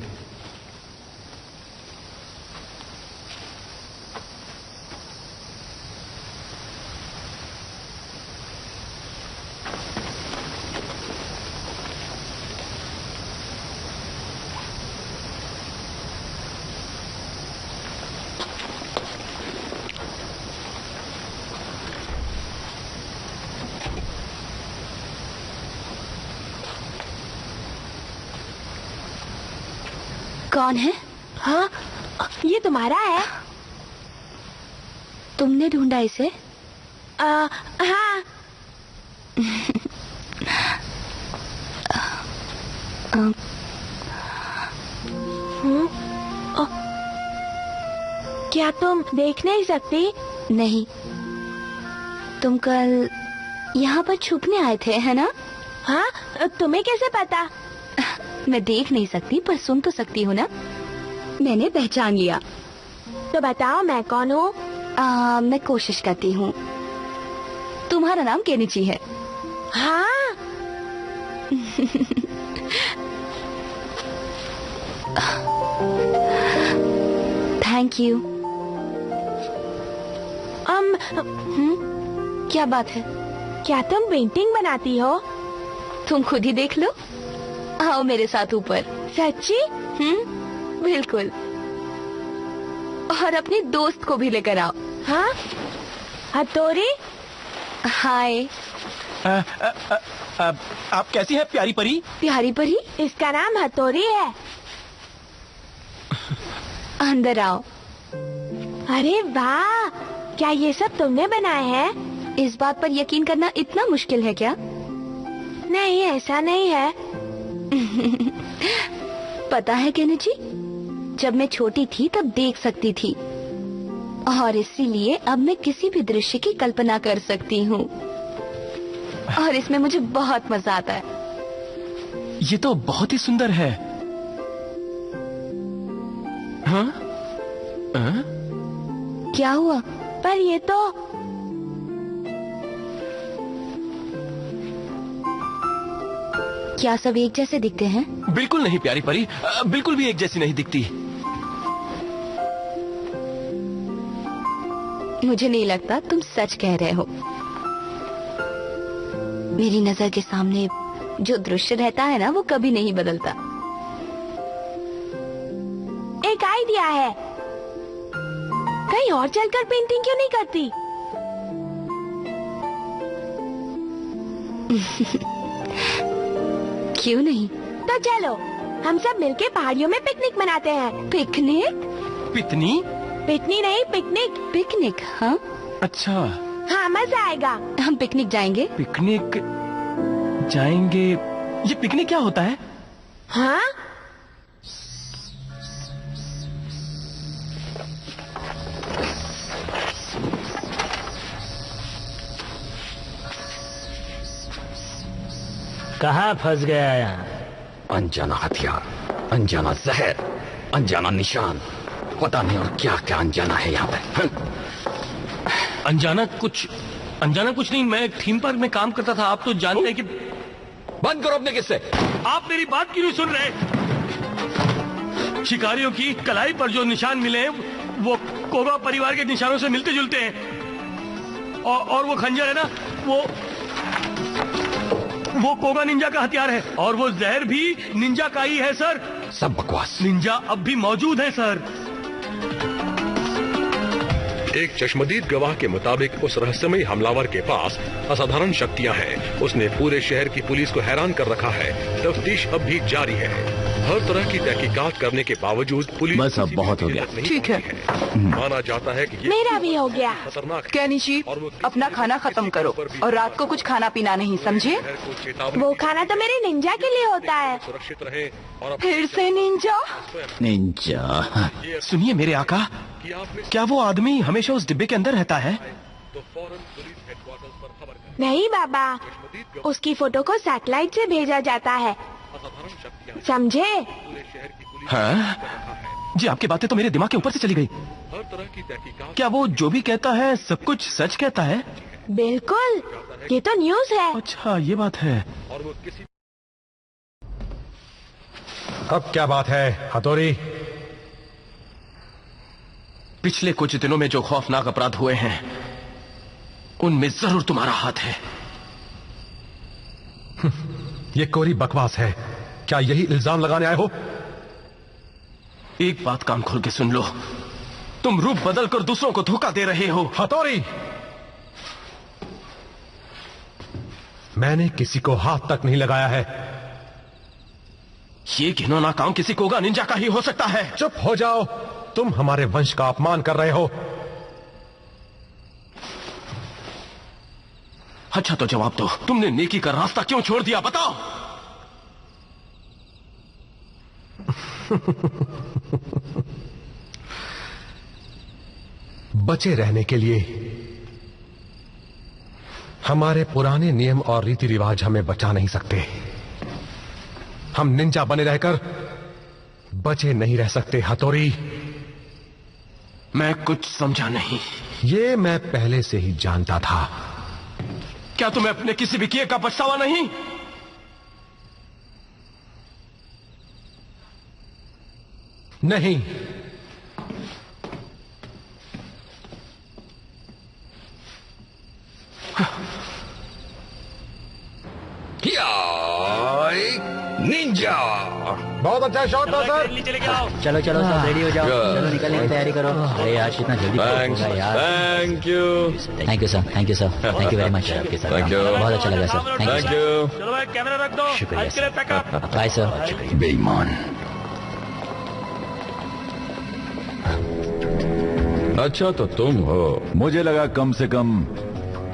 कौन है? हाँ, ये तुम्हारा है? तुमने ढूंढा इसे? हाँ। क्या तुम देख नहीं सकती? नहीं। तुम कल यहाँ पर छुपने आए थे, है ना? हाँ, तुम्हें कैसे पता? मैं देख नहीं सकती पर सुन तो सकती हूँ ना। मैंने पहचान लिया। तो बताओ मैं कौन हूँ? मैं कोशिश करती हूँ। तुम्हारा नाम केनिची है। हाँ। Thank you. क्या बात है? क्या तुम पेंटिंग बनाती हो? तुम खुद ही देख लो। आओ मेरे साथ ऊपर। सच्ची? बिल्कुल। और अपनी दोस्त को भी लेकर आओ। हाँ? हथौड़ी? हाय। आप कैसी हैं प्यारी परी? प्यारी परी? इसका नाम हथौड़ी है। अंदर आओ। अरे वाह, क्या ये सब तुमने बनाए हैं? इस बात पर यकीन करना इतना मुश्किल है क्या? नहीं, ऐसा नहीं है। पता है केनिची, जब मैं छोटी थी तब देख सकती थी, और इसीलिए अब मैं किसी भी दृश्य की कल्पना कर सकती हूँ, और इसमें मुझे बहुत मजा आता है। ये तो बहुत ही सुंदर है। हाँ? क्या हुआ? पर ये तो क्या सब एक जैसे दिखते हैं? बिल्कुल नहीं प्यारी परी, बिल्कुल भी एक जैसी नहीं दिखती। मुझे नहीं लगता तुम सच कह रहे हो। मेरी नजर के सामने जो दृश्य रहता है ना, वो कभी नहीं बदलता। एक आइडिया है। कहीं और चलकर पेंटिंग क्यों नहीं करती? क्यों नहीं? तो चलो हम सब मिलके पहाड़ियों में पिकनिक मनाते हैं। पिकनिक? पितनी? पिकनिक नहीं, पिकनिक। पिकनिक? हाँ। अच्छा। हाँ, मजा आएगा। हम पिकनिक जाएंगे। पिकनिक जाएंगे? ये पिकनिक क्या होता है? हाँ? कहाँ फंस गया यहाँ? अनजाना हथियार, अनजाना जहर, अनजाना निशान, पता नहीं और क्या क्या अनजाना है यहाँ पे। अनजाना कुछ नहीं। मैं एक थीम पार्क में काम करता था। आप तो जानते हैं कि बंद करो अपने किस्से। आप मेरी बात क्यों नहीं सुन रहे? शिकारियों की कलाई पर जो निशान मिले हैं वो कोगा परिवार के निशानों से मिलते जुलते हैं। और वो खंजर है ना, वो कोगा निंजा का हथियार है। और वो जहर भी निंजा का ही है सर। सब बकवास। निंजा अब भी मौजूद है सर। एक चश्मदीद गवाह के मुताबिक उस रहस्यमयी हमलावर के पास असाधारण शक्तियां हैं। उसने पूरे शहर की पुलिस को हैरान कर रखा है। तफ्तीश अब भी जारी है। हर तरह की तहकीकात करने के बावजूद पुलिस बस अब बहुत हो गया। ठीक है, माना जाता है कि ये मेरा भी हो गया। खतरनाक है। कैनिची, अपना खाना खत्म करो और रात को कुछ खाना पीना नहीं, समझे? वो खाना तो मेरे निंजा के लिए होता है। सुरक्षित रहे और फिर से निंजा? निंजा। सुनिए मेरे आका, क्या वो आदमी हमेशा उस डिब्बे के अंदर रहता है? तो फौरन पुलिस हेडक्वार्टर्स पर खबर करें। नहीं बाबा, उसकी फोटो को सैटेलाइट से भेजा जाता है, समझे? हाँ? जी, आपकी बातें तो मेरे दिमाग के ऊपर से चली गई। हर तरह की तहकीकात। क्या वो जो भी कहता है सब कुछ सच कहता है? बिल्कुल, ये तो न्यूज़ है। अच्छा, ये बात है। और वो किसी अब क्या बात है हथौड़ी? पिछले कुछ दिनों में जो खौफनाक अपराध हुए हैं उनमें जरूर तुम्हारा हाथ है। ये कोरी बकवास है। क्या यही इल्जाम लगाने आए हो? एक बात कान खोल के सुन लो, तुम रूप बदल कर दूसरों को धोखा दे रहे हो। हथौड़ी, मैंने किसी को हाथ तक नहीं लगाया है। ये घिनौना काम किसी कोगा निंजा का ही हो सकता है। चुप हो जाओ, तुम हमारे वंश का अपमान कर रहे हो। अच्छा तो जवाब दो, तुमने नेकी का रास्ता क्यों छोड़ दिया, बताओ। बचे रहने के लिए हमारे पुराने नियम और रीति रिवाज हमें बचा नहीं सकते। हम निंजा बने रहकर बचे नहीं रह सकते हथौड़ी। मैं कुछ समझा नहीं। ये मैं पहले से ही जानता था। क्या तुम्हें अपने किसी भी किए का पछतावा नहीं? नहीं। निंजा। बहुत अच्छा शॉट था सर। चलो चलो सब रेडी हो जाओ, चलो निकलने की तैयारी करो। अरे यार कितना जल्दी होगा यार। Thank you. Thank you sir, thank you sir, thank you very much. Thank you. बहुत अच्छा लगा सर, थैंक यू। चलो भाई कैमरा रख दो। शुक्रिया आज के लिए पैकअप। Bye sir. बेईमान। अच्छा तो तुम हो, मुझे लगा कम से कम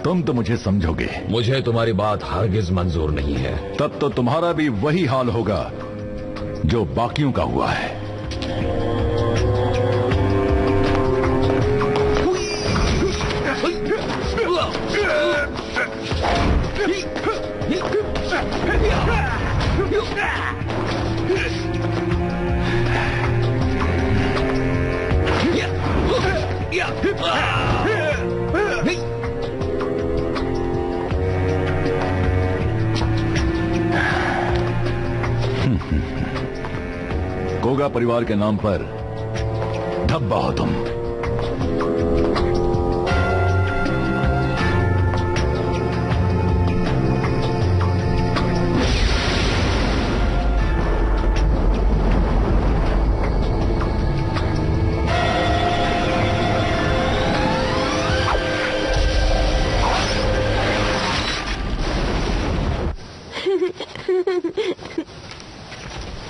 तुम तो मुझे समझोगे। मुझे तुम्हारी बात हरगिज मंजूर नहीं है। तब तो तुम्हारा भी वही हाल होगा जो बाकियों का हुआ है। कोगा परिवार के नाम पर धब्बा हो तुम।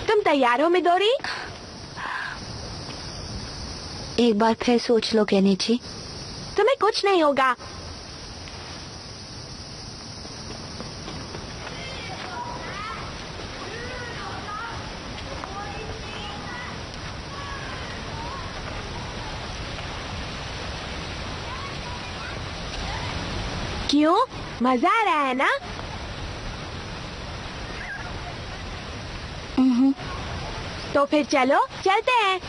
तुम तैयार हो मिदोरी? एक बार फिर सोच लो केनिची। तुम्हें कुछ नहीं होगा। क्यों, मजा आ रहा है ना? तो फिर चलो चलते हैं।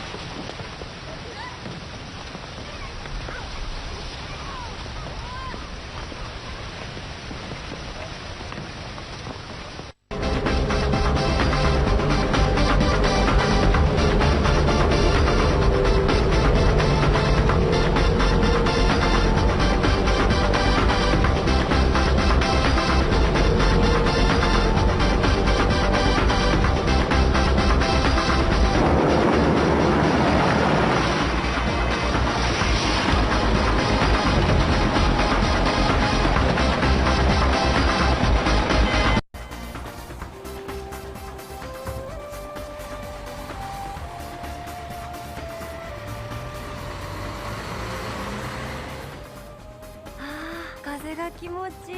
れが気持ちいい。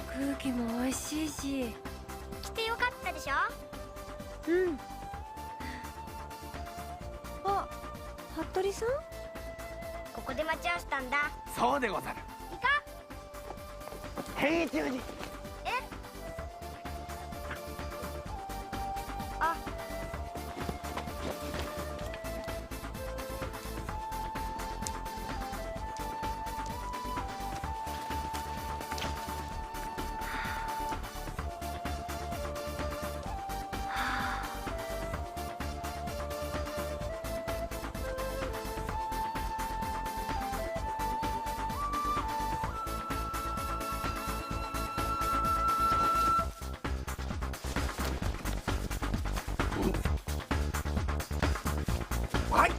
空気も美味しいし。来てよかったでしょ。うん。あ、服部さん？ここで待ち合わせたんだ。そうでござる。行こう。変一時。あ、はい。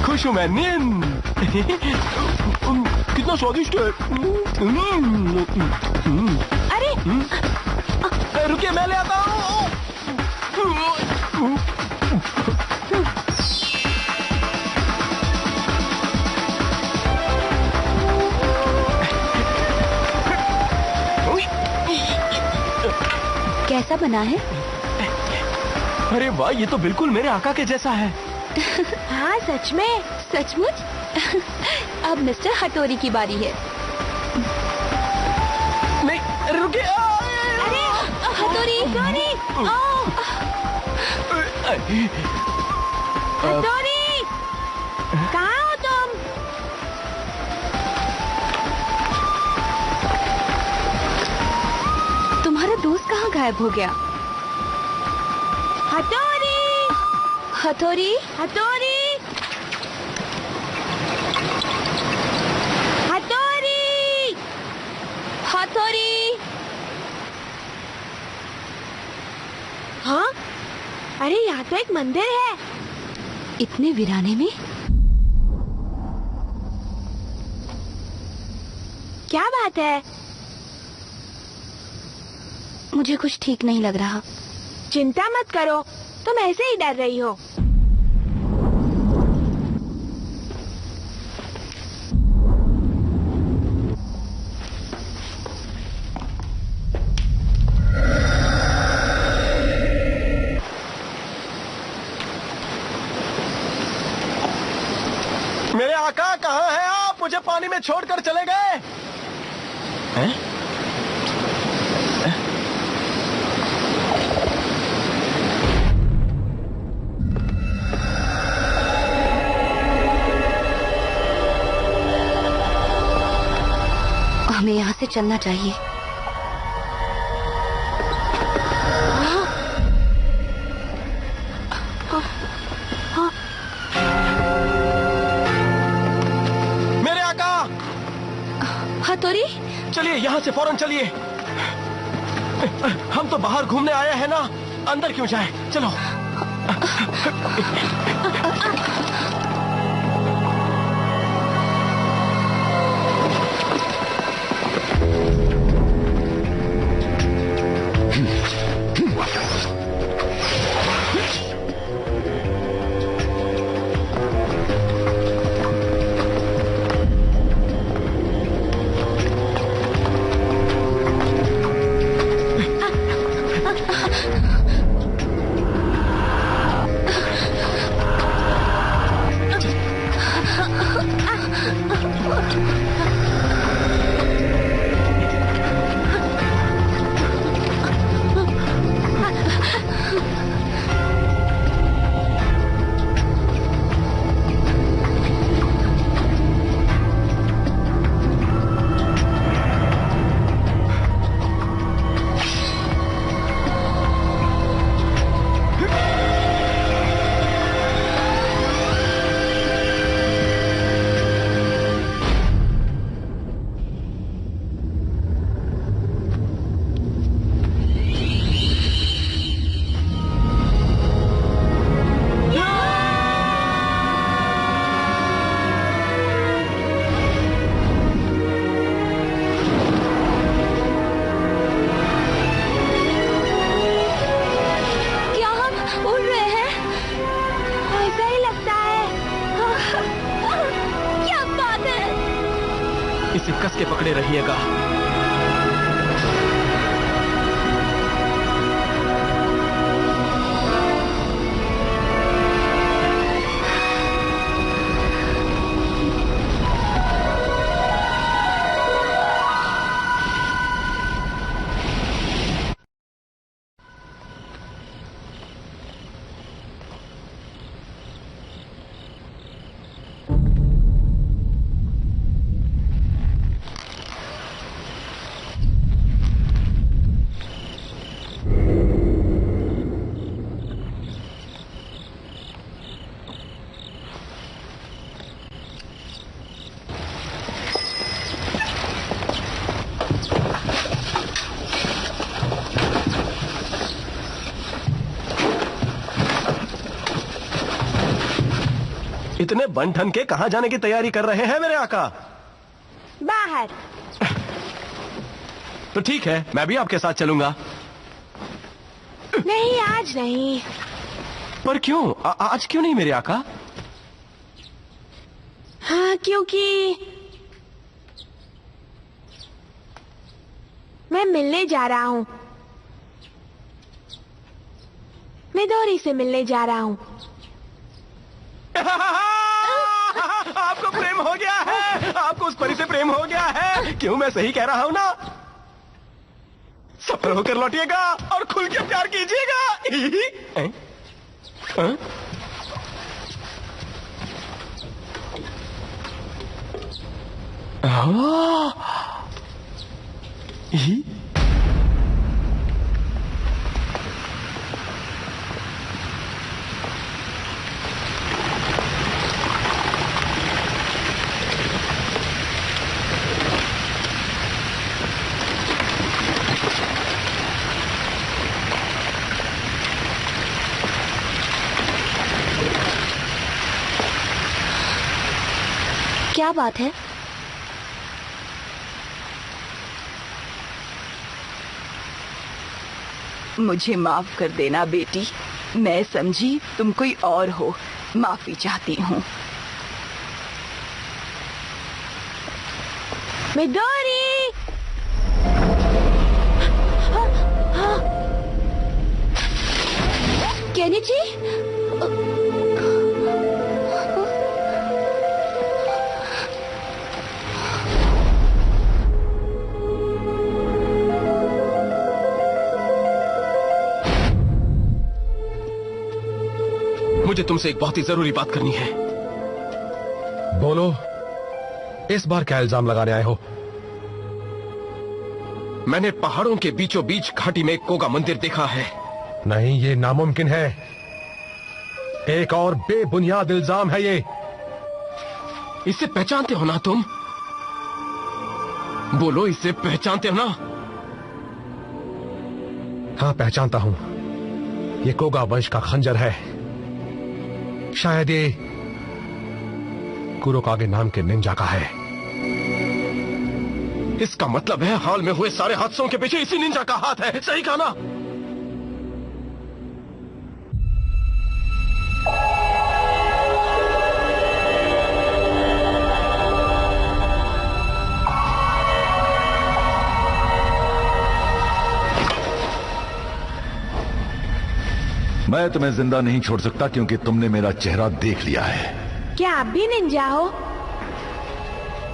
खुश हूँ मैं कितना स्वादिष्ट है। अरे रुकिए मैं ले आता हूँ। कैसा बना है? अरे वाह, ये तो बिल्कुल मेरे आका के जैसा है। हाँ सच में। सचमुच? अब मिस्टर हटोरी की बारी है। नहीं, रुकिए। अरे हटोरी, हटोरी, हटोरी, कहाँ हो तुम? तुम्हारा दोस्त कहाँ गायब हो गया? हटोरी, हथौड़ी, हटोरी, हटोरी, हथौड़ी। हाँ? अरे यहाँ तो एक मंदिर है। इतने वीराने में? क्या बात है? मुझे कुछ ठीक नहीं लग रहा। चिंता मत करो, तुम ऐसे ही डर रही हो। मेरे आका कहाँ हैं आप? मुझे पानी में छोड़कर चले गए। हैं? हमें यहाँ से चलना चाहिए। मेरे आका! हथौड़ी? चलिए यहाँ से फौरन चलिए। हम तो बाहर घूमने आए हैं ना, अंदर क्यों जाए? चलो। के पकड़े रहिएगा। इतने बन ठन के कहां जाने की तैयारी कर रहे हैं मेरे आका? बाहर। तो ठीक है, मैं भी आपके साथ चलूंगा। नहीं, आज नहीं। पर क्यों? आज क्यों नहीं मेरे आका? हाँ, क्योंकि मैं मिलने जा रहा हूँ। मैं दोरी से मिलने जा रहा हूँ। आपको प्रेम हो गया है, आपको उस परी से प्रेम हो गया है। क्यों, मैं सही कह रहा हूं ना? सफल होकर लौटिएगा और खुल के प्यार कीजिएगा। क्या बात है? मुझे माफ कर देना बेटी, मैं समझी तुम कोई और हो। माफी चाहती हूँ। मिडोरी! केनिची? मुझे तुमसे एक बहुत ही जरूरी बात करनी है। बोलो, इस बार क्या इल्जाम लगाने आए हो? मैंने पहाड़ों के बीचों बीच घाटी में एक कोगा मंदिर देखा है। नहीं, ये नामुमकिन है। एक और बेबुनियाद इल्जाम है ये। इसे पहचानते हो ना तुम? बोलो, इसे पहचानते हो ना? हाँ, पहचानता हूं। ये कोगा वंश का खंजर है। शायद ये कुरोकागे नाम के निंजा का है। इसका मतलब है हाल में हुए सारे हादसों के पीछे इसी निंजा का हाथ है। सही कहा ना? मैं तुम्हें जिंदा नहीं छोड़ सकता क्योंकि तुमने मेरा चेहरा देख लिया है। क्या आप भी निंजा हो?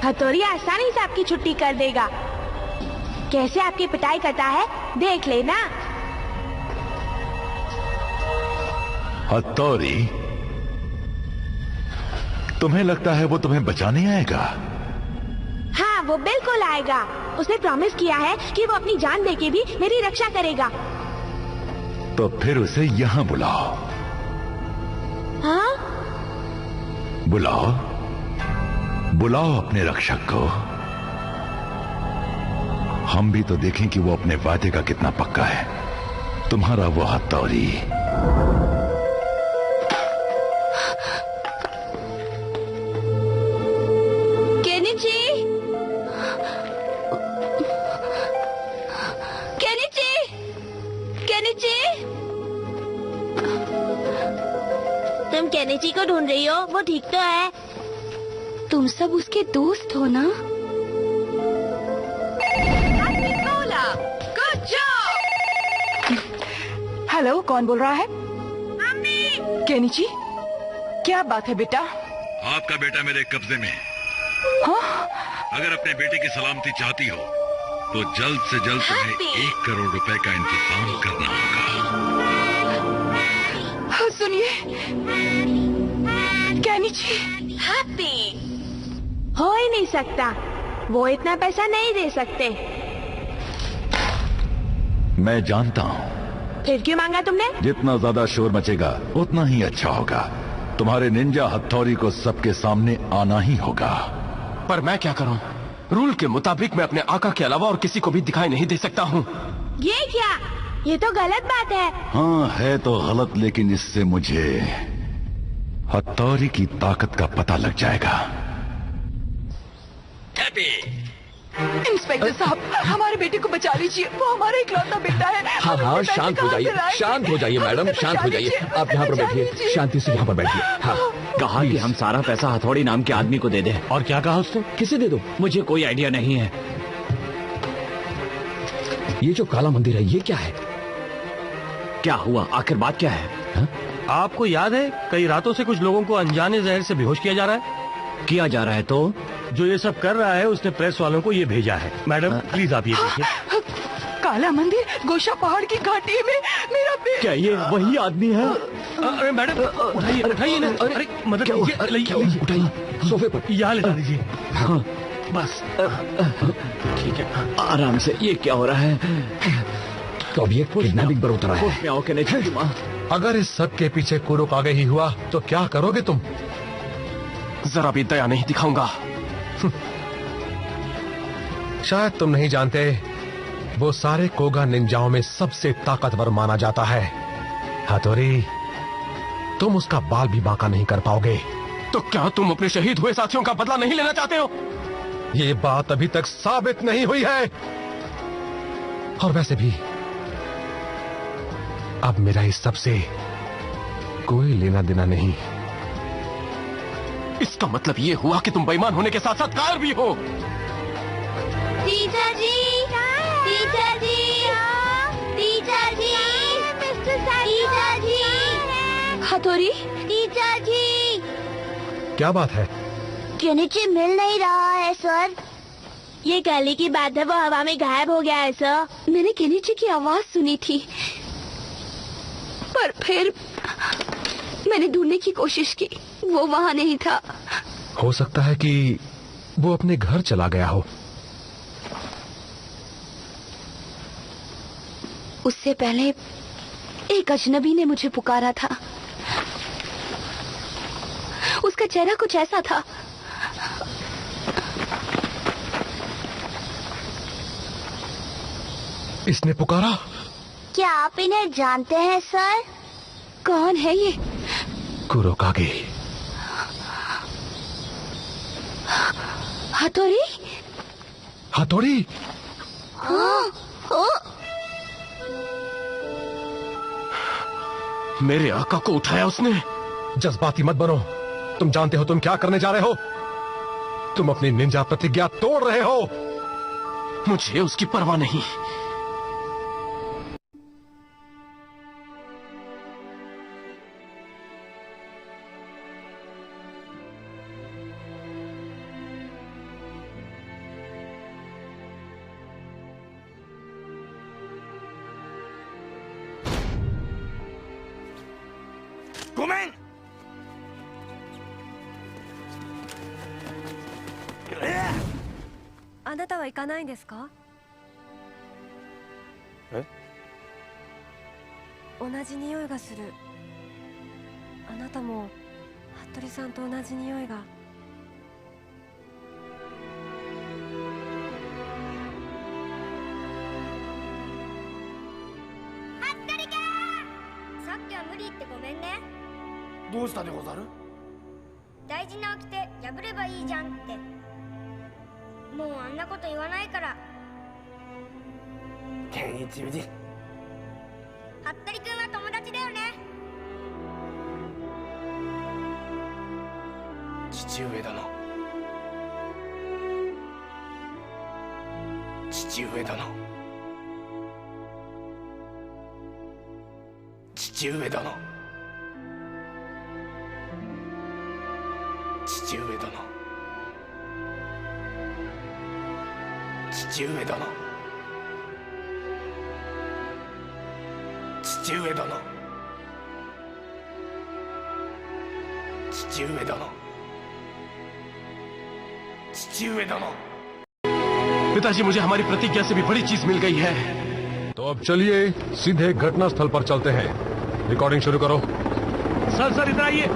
हथौड़ी आसानी से आपकी छुट्टी कर देगा। कैसे आपकी पिटाई करता है देख लेना। हथौड़ी? तुम्हें लगता है वो तुम्हें बचाने आएगा? हाँ, वो बिल्कुल आएगा। उसने प्रॉमिस किया है कि वो अपनी जान देके भी मेरी रक्षा करेगा। तो फिर उसे यहां बुलाओ। हाँ? बुलाओ, बुलाओ अपने रक्षक को। हम भी तो देखें कि वो अपने वादे का कितना पक्का है। तुम्हारा वो हथौड़ी। केनिची! केनिची! केनिची! तुम केनिची को ढूंढ रही हो? वो ठीक तो है। तुम सब उसके दोस्त हो ना? हेलो, कौन बोल रहा है? केनिची, क्या बात है बेटा? आपका बेटा मेरे कब्जे में है। हाँ? अगर अपने बेटे की सलामती चाहती हो तो जल्द से जल्द तुम्हें 1 करोड़ रुपए का इंतजाम करना होगा। सुनिए केनिची, हैप्पी हो ही नहीं सकता, वो इतना पैसा नहीं दे सकते। मैं जानता हूँ। फिर क्यों मांगा तुमने? जितना ज्यादा शोर मचेगा उतना ही अच्छा होगा। तुम्हारे निंजा हथौड़ी को सबके सामने आना ही होगा। पर मैं क्या करूं? रूल के मुताबिक मैं अपने आका के अलावा और किसी को भी दिखाई नहीं दे सकता हूं। ये क्या? ये तो गलत बात है। हाँ है तो गलत, लेकिन इससे मुझे हथौड़ी की ताकत का पता लग जाएगा। इंस्पेक्टर साहब, हमारे बेटे को बचा लीजिए, वो हमारा इकलौता बेटा है। हाँ हाँ, शांत हो जाइए, शांत हो जाइए मैडम, शांत हो जाइए। आप यहाँ पर बैठिए, शांति से यहाँ पर बैठिए। हाँ, कहा कि हम सारा पैसा हथौड़ी नाम के आदमी को दे दें। और क्या कहा उसने? किसे दे दो? मुझे कोई आइडिया नहीं है। ये जो काला मंदिर है, ये क्या है? क्या हुआ? आखिर बात क्या है? हा? आपको याद है कई रातों से कुछ लोगों को अनजाने जहर से बेहोश किया जा रहा है? किया जा रहा है तो? जो ये सब कर रहा है उसने प्रेस वालों को ये भेजा है। मैडम प्लीज आप ये देखिए। काला मंदिर, गोशा पहाड़ की घाटी में मेरा बेटा। क्या ये वही आदमी है? अरे मैडम उठाइए, उठाइए ना। अरे मदद कीजिए, उठाइए सोफे पर, यहाँ लेटा दीजिए। हाँ बस ठीक है, आराम से। ये क्या हो रहा है? तो अब ये किडनैपिंग पर उतरा है। मैं ओके नहीं माँ। अगर इस सब के पीछे कुरोकागे ही हुआ तो क्या करोगे तुम? जरा भी दया नहीं दिखाऊंगा। शायद तुम नहीं जानते, वो सारे कोगा निंजाओं में सबसे ताकतवर माना जाता है। हथौड़ी, तुम उसका बाल भी बांका नहीं कर पाओगे। तो क्या तुम अपने शहीद हुए साथियों का बदला नहीं लेना चाहते हो? ये बात अभी तक साबित नहीं हुई है। और वैसे भी अब मेरा इस सब से कोई लेना देना नहीं। इसका मतलब ये हुआ कि तुम बेईमान होने के साथ साथ कायर भी हो। टीचर जी, टीचर जी, टीचर जी, टीचर जी, हथौड़ी, टीचर जी। क्या बात है? केनिची मिल नहीं रहा है सर। ये कल की बात है, वो हवा में गायब हो गया है सर। मैंने केनिची की आवाज सुनी थी, पर फिर मैंने ढूंढने की कोशिश की, वो वहाँ नहीं था। हो सकता है कि वो अपने घर चला गया हो। उससे पहले एक अजनबी ने मुझे पुकारा था। उसका चेहरा कुछ ऐसा था। इसने पुकारा? क्या आप इन्हें जानते हैं सर? कौन है ये? कुरोकागे। हथौड़ी? हथौड़ी? हाँ, मेरे आका को उठाया उसने। जज्बाती मत बनो। तुम जानते हो तुम क्या करने जा रहे हो? तुम अपनी निंजा प्रतिज्ञा तोड़ रहे हो। मुझे उसकी परवाह नहीं। गोमेन, あなたは行かないんですか？え？同じ匂いがする。あなたも服部さんと同じ匂いが。さっきは無理言ってごめんね。どうしたでござる？大事な掟破ればいいじゃんって。もうあんなこと言わないから。健一美人、服部君は友達だよね。父上殿、父上殿。父上殿、父上殿、父上殿、父上殿、父上殿、父上殿। पिताजी, मुझे हमारी प्रतिज्ञा से भी बड़ी चीज मिल गई है। तो अब चलिए सीधे घटनास्थल पर चलते हैं। रिकॉर्डिंग शुरू करो। सर इधर आइए।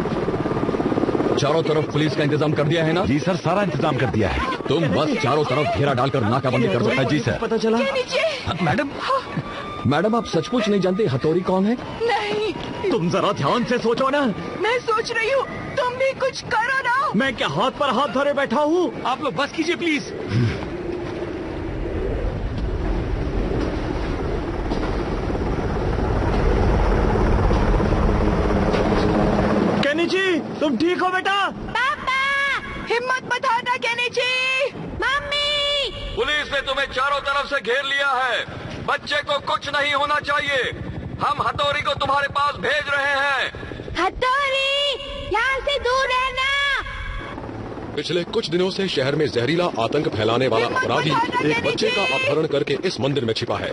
चारों तरफ पुलिस का इंतजाम कर दिया है ना? जी सर, सारा इंतजाम कर दिया है। तुम बस चारों तरफ घेरा डालकर नाकाबंदी कर दो। जी सर। पता चला? मैडम आप सचमुच नहीं जानते हथौड़ी कौन है? नहीं। तुम जरा ध्यान से सोचो ना। मैं सोच रही हूँ, तुम भी कुछ करो ना। मैं क्या हाथ पर हाथ धरे बैठा हूँ? आप लोग बस कीजिए प्लीज। केनिची, तुम ठीक हो बेटा? पापा, हिम्मत मत हारना केनिची। मम्मी, पुलिस ने तुम्हें चारों तरफ से घेर लिया है। बच्चे को कुछ नहीं होना चाहिए। हम हथौड़ी को तुम्हारे पास भेज रहे हैं। हथौड़ी, यहाँ से दूर रहना। पिछले कुछ दिनों से शहर में जहरीला आतंक फैलाने वाला अपराधी एक बच्चे का अपहरण करके इस मंदिर में छिपा है।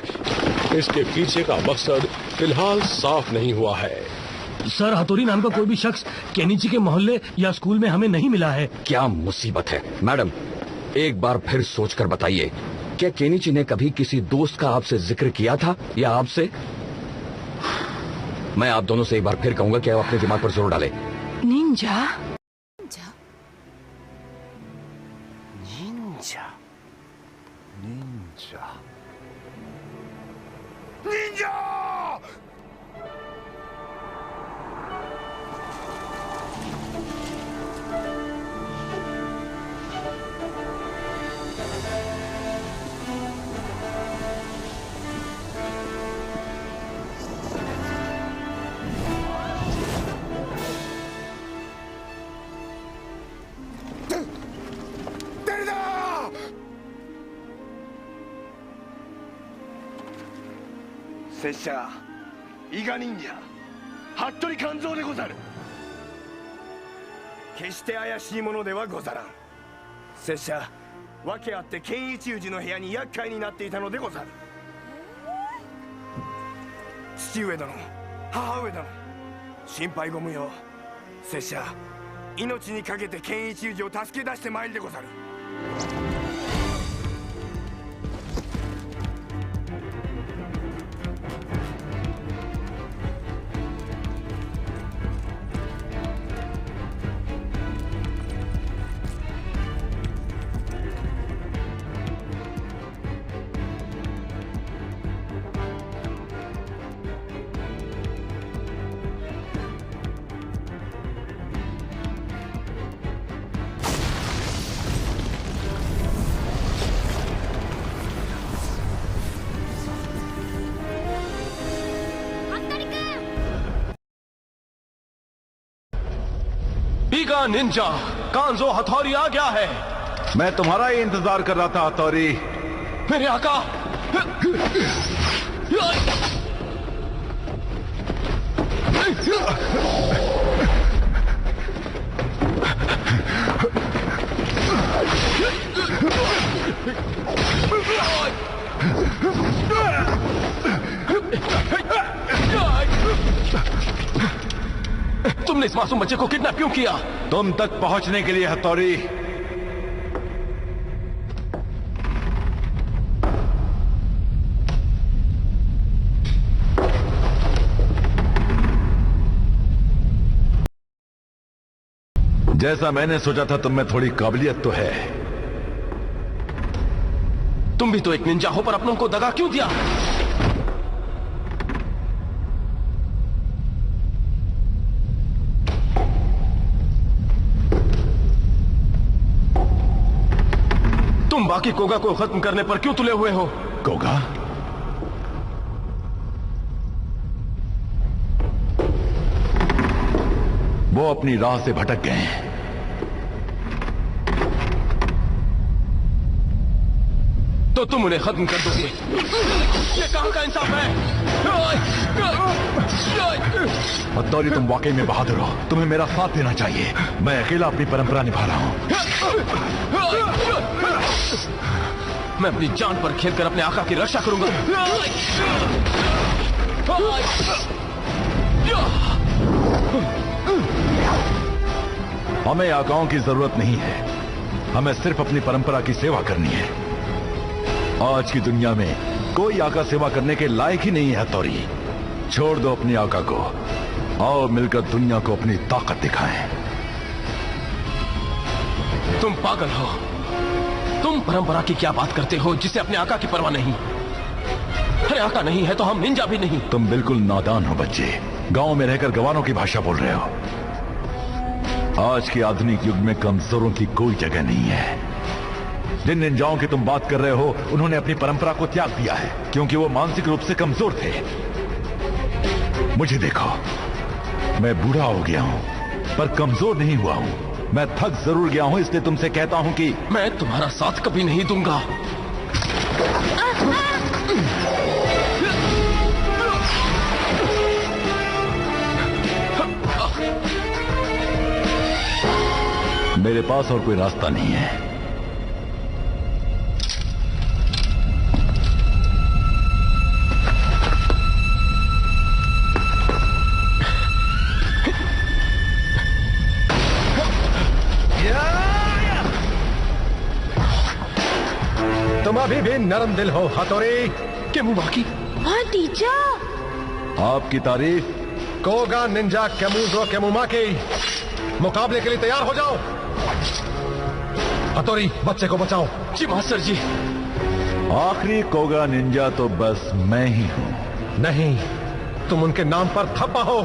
इसके पीछे का मकसद फिलहाल साफ नहीं हुआ है। सर, हथौड़ी नाम का कोई भी शख्स केनिची के मोहल्ले या स्कूल में हमें नहीं मिला है। क्या मुसीबत है। मैडम, एक बार फिर सोचकर बताइए, क्या केनिची ने कभी किसी दोस्त का आपसे जिक्र किया था या आपसे? मैं आप दोनों से एक बार फिर कहूंगा कि आप अपने दिमाग पर जोर डालें। निंजा,拙者伊賀忍者服部勘蔵でござる。決して怪しいものではござらん。拙者訳あって健一氏の部屋に厄介になっていたのでござる。父上殿、母上殿、心配ご無用。拙者命にかけて健一氏を助け出してまいるでござる。ईगा निंजा कांजो हथौड़ी आ गया है। मैं तुम्हारा ही इंतजार कर रहा था हथौड़ी। मेरे आका, तुमने इस मासूम बच्चे को किडनैप क्यों किया? तुम तक पहुंचने के लिए हथौड़ी। जैसा मैंने सोचा था, तुम में थोड़ी काबिलियत तो है। तुम भी तो एक निंजा हो, पर अपनों को दगा क्यों दिया? तुम बाकी कोगा को खत्म करने पर क्यों तुले हुए हो? कोगा? वो अपनी राह से भटक गए हैं। तो तुम उन्हें खत्म कर दोगे? ये कहां का इंसाफ है? हथौरी, तुम वाकई में बहादुर हो। तुम्हें मेरा साथ देना चाहिए। मैं अकेला अपनी परंपरा निभा रहा हूं। मैं अपनी जान पर खेलकर अपने आका की रक्षा करूंगा। हमें आकाओं की जरूरत नहीं है। हमें सिर्फ अपनी परंपरा की सेवा करनी है। आज की दुनिया में कोई आका सेवा करने के लायक ही नहीं है हथौरी। छोड़ दो अपनी आका को। आओ मिलकर दुनिया को अपनी ताकत दिखाएं। तुम पागल हो। तुम परंपरा की क्या बात करते हो जिसे अपने आका की परवाह नहीं? अरे आका नहीं है तो हम निंजा भी नहीं। तुम बिल्कुल नादान हो बच्चे। गांव में रहकर गवारों की भाषा बोल रहे हो। आज के आधुनिक युग में कमजोरों की कोई जगह नहीं है। जिन निंजाओं की तुम बात कर रहे हो उन्होंने अपनी परंपरा को त्याग दिया है क्योंकि वो मानसिक रूप से कमजोर थे। मुझे देखो, मैं बूढ़ा हो गया हूं पर कमजोर नहीं हुआ हूं। मैं थक जरूर गया हूं, इसलिए तुमसे कहता हूं कि मैं तुम्हारा साथ कभी नहीं दूंगा। मेरे पास और कोई रास्ता नहीं है। तुम अभी भी नरम दिल हो हथौरी। केमुमाकी। हाँ टीचर। आपकी तारीफ। कोगा निंजा केमुजो केमुमाकी, मुकाबले के लिए तैयार हो जाओ। हथौरी, बच्चे को बचाओ। जी मास्टर जी। आखिरी कोगा निंजा तो बस मैं ही हूं। नहीं, तुम उनके नाम पर थप्पा हो।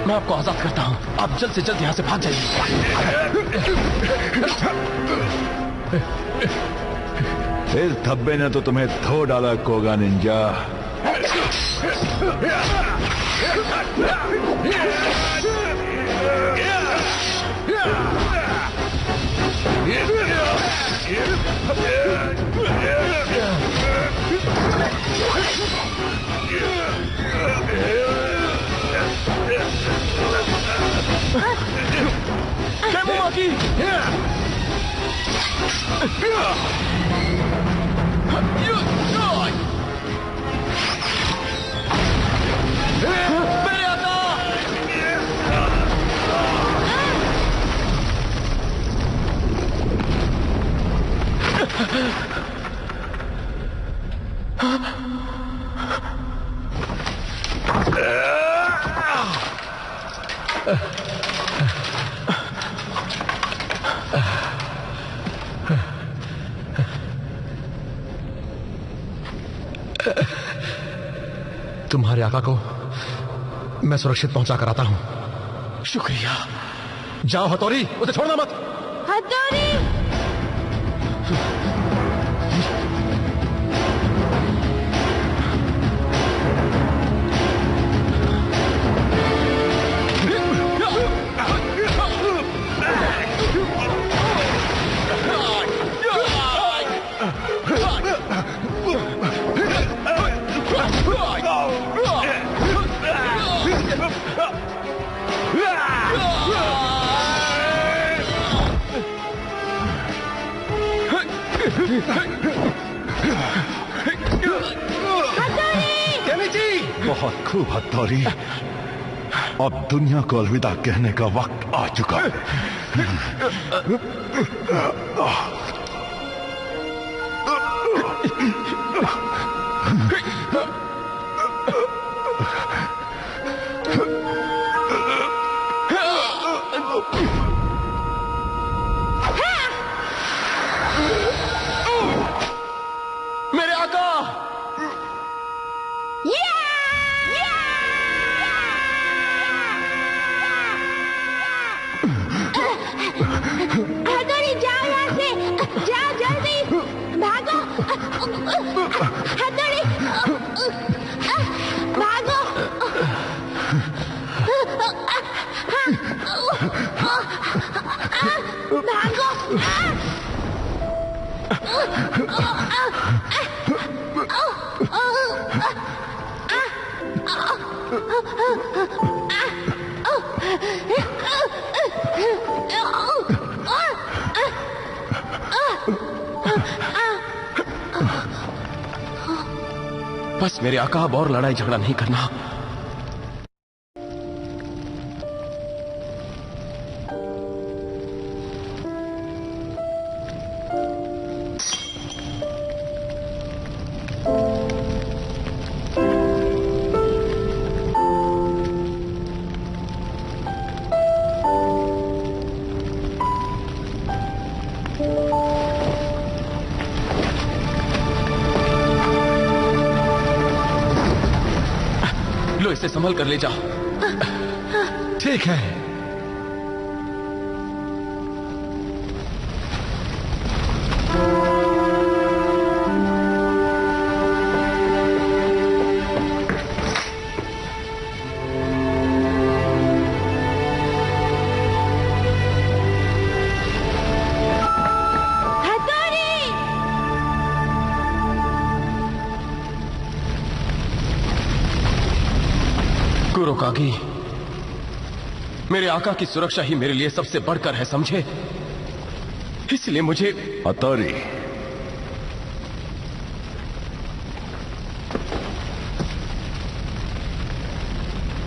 मैं आपको आजाद करता हूं। आप जल्द से जल्द यहां से भाग जाइए। इस धब्बे ने तो तुम्हें धो डाला कोगा निंजा। केमुमाकी। मेरे आका। तुम्हारे आका को मैं सुरक्षित पहुंचा कर आता हूं। शुक्रिया। जाओ हथौरी, उसे छोड़ना मत। हथौरी। बहुत खूब हथौरी। अब दुनिया को अलविदा कहने का वक्त आ चुका है। मेरे आका। हथौरी, जाओ यहाँ से। जाओ जल्दी, भागो। बस मेरे आका, अब और लड़ाई झगड़ा नहीं करना। लो, इसे संभल कर ले जा। ठीक है। कुरोकागी, मेरे आका की सुरक्षा ही मेरे लिए सबसे बढ़कर है, समझे? इसलिए मुझे। हतोरी,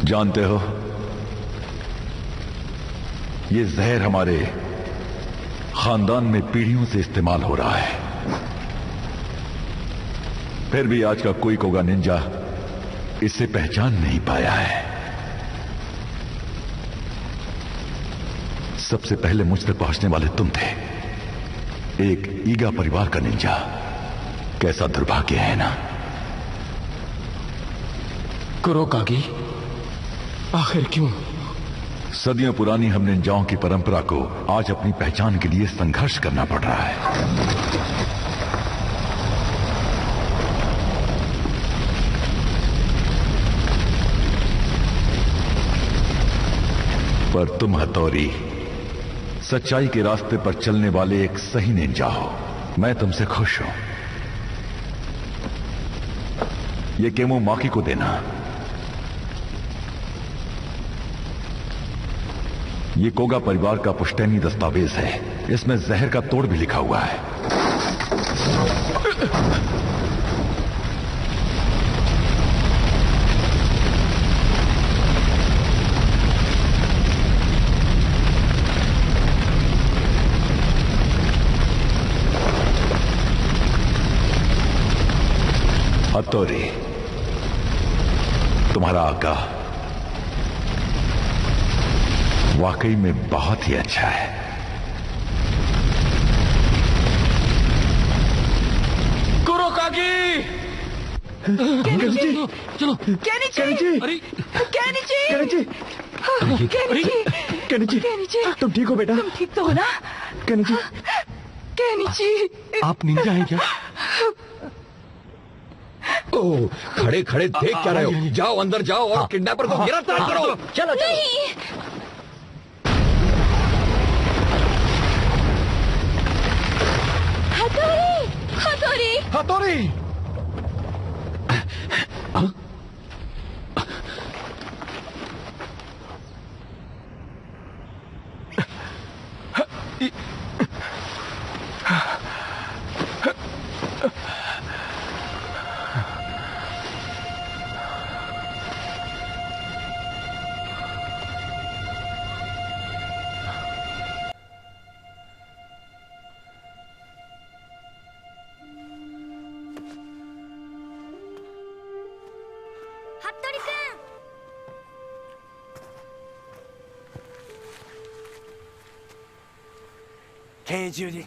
जानते हो, ये जहर हमारे खानदान में पीढ़ियों से इस्तेमाल हो रहा है। फिर भी आज का कोई कोगा निंजा इसे पहचान नहीं पाया है। सबसे पहले मुझ तक पहुंचने वाले तुम थे, एक ईगा परिवार का निंजा। कैसा दुर्भाग्य है ना? कुरोकागी, आखिर क्यों? सदियों पुरानी हम निंजाओं की परंपरा को आज अपनी पहचान के लिए संघर्ष करना पड़ रहा है। पर तुम हथौड़ी सच्चाई के रास्ते पर चलने वाले एक सही निंजा हो। मैं तुमसे खुश हूं। ये केमो माकी को देना। ये कोगा परिवार का पुश्तैनी दस्तावेज है। इसमें जहर का तोड़ भी लिखा हुआ है। हतोरी, तुम्हारा आका वाकई में बहुत ही अच्छा है। कुरोकागी! केनिची! चलो। केनिची! अरे केनिची! केनिची! तुम ठीक हो बेटा? तुम ठीक तो हो ना? केनिची! आप निंजा हैं क्या? ओह, खड़े खड़े देख क्या रहे हो? जाओ अंदर जाओ और किडनैपर को गिरफ्तार करो। चलो चलो। हथौड़ी! हथौड़ी! हथौड़ी!研修に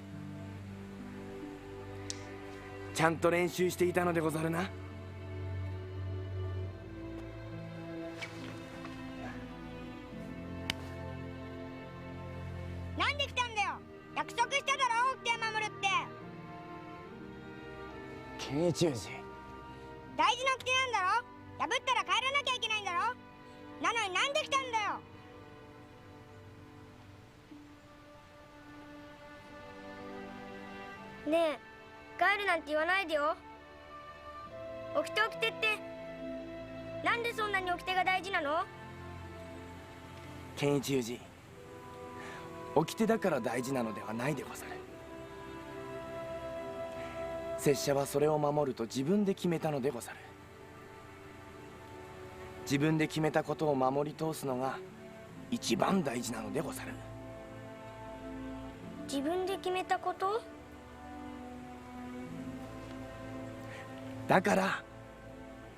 ちゃんと練習していたのでござるな。なんで来たんだよ。約束しただろ、オッケー守るって。研修時大事な掟なんだろ。破ったら帰らなきゃいけないんだろ。なのになんで来たんだよ。ねえ、帰るなんて言わないでよ。掟ってなんでそんなに掟が大事なの？研修時掟だから大事なのではないでござる。拙者はそれを守ると自分で決めたのでござる。自分で決めたことを守り通すのが一番大事なのでござる。自分で決めたこと？だから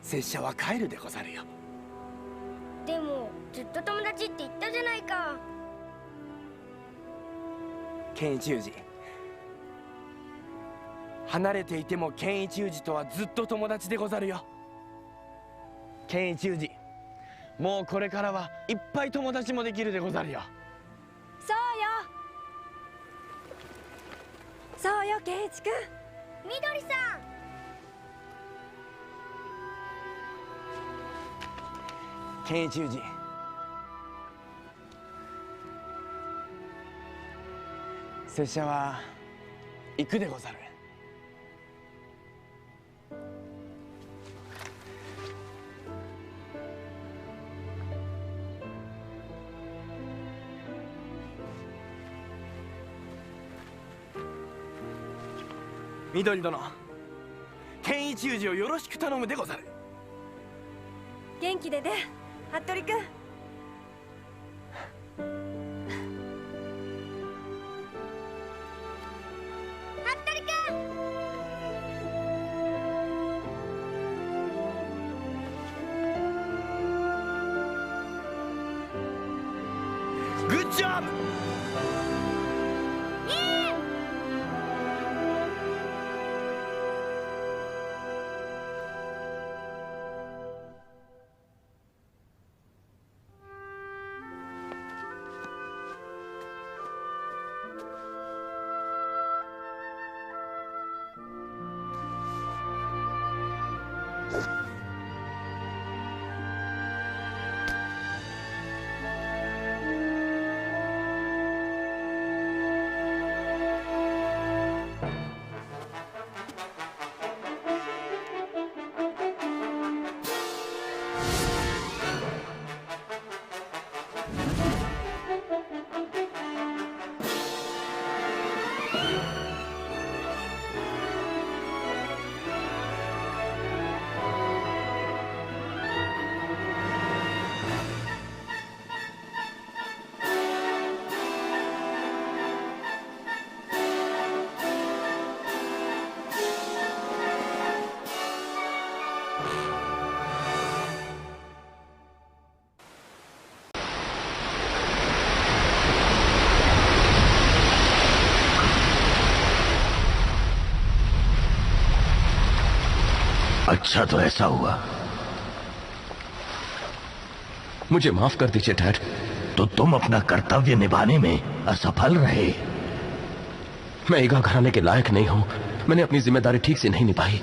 拙者は帰るでござるよ。でもずっと友達って言ったじゃないか。健一宇治、離れていても健一宇治とはずっと友達でござるよ。健一宇治、もうこれからはいっぱい友達もできるでござるよ。そうよ健一くん。みどりさん。健一宇治、拙者は行くでござる。緑殿、健一宇治をよろしく頼むでござる。元気でね服部くん。グッジョブ。अच्छा तो ऐसा हुआ। मुझे माफ कर दीजिए डैड। तो तुम अपना कर्तव्य निभाने में असफल रहे। मैं ईगा घराने के लायक नहीं हूं। मैंने अपनी जिम्मेदारी ठीक से नहीं निभाई।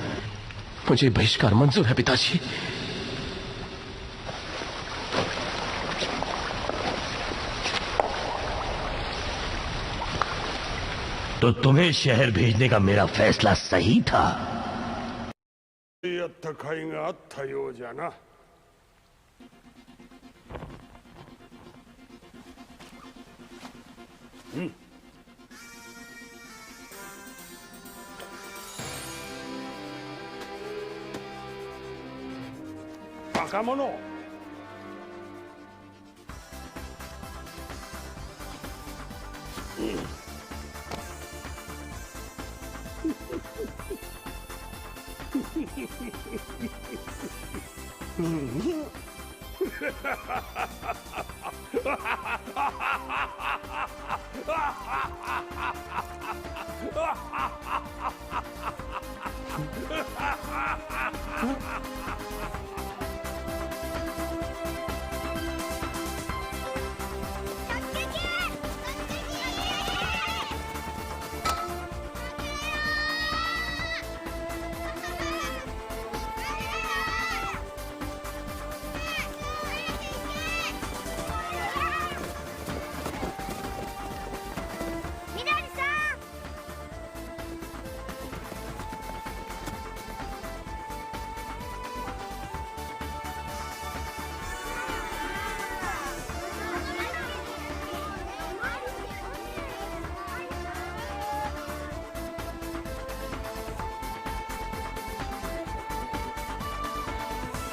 मुझे बहिष्कार मंजूर है पिताजी। तो तुम्हें शहर भेजने का मेरा फैसला सही था। やった甲斐があったようじゃな。うん。バカ者。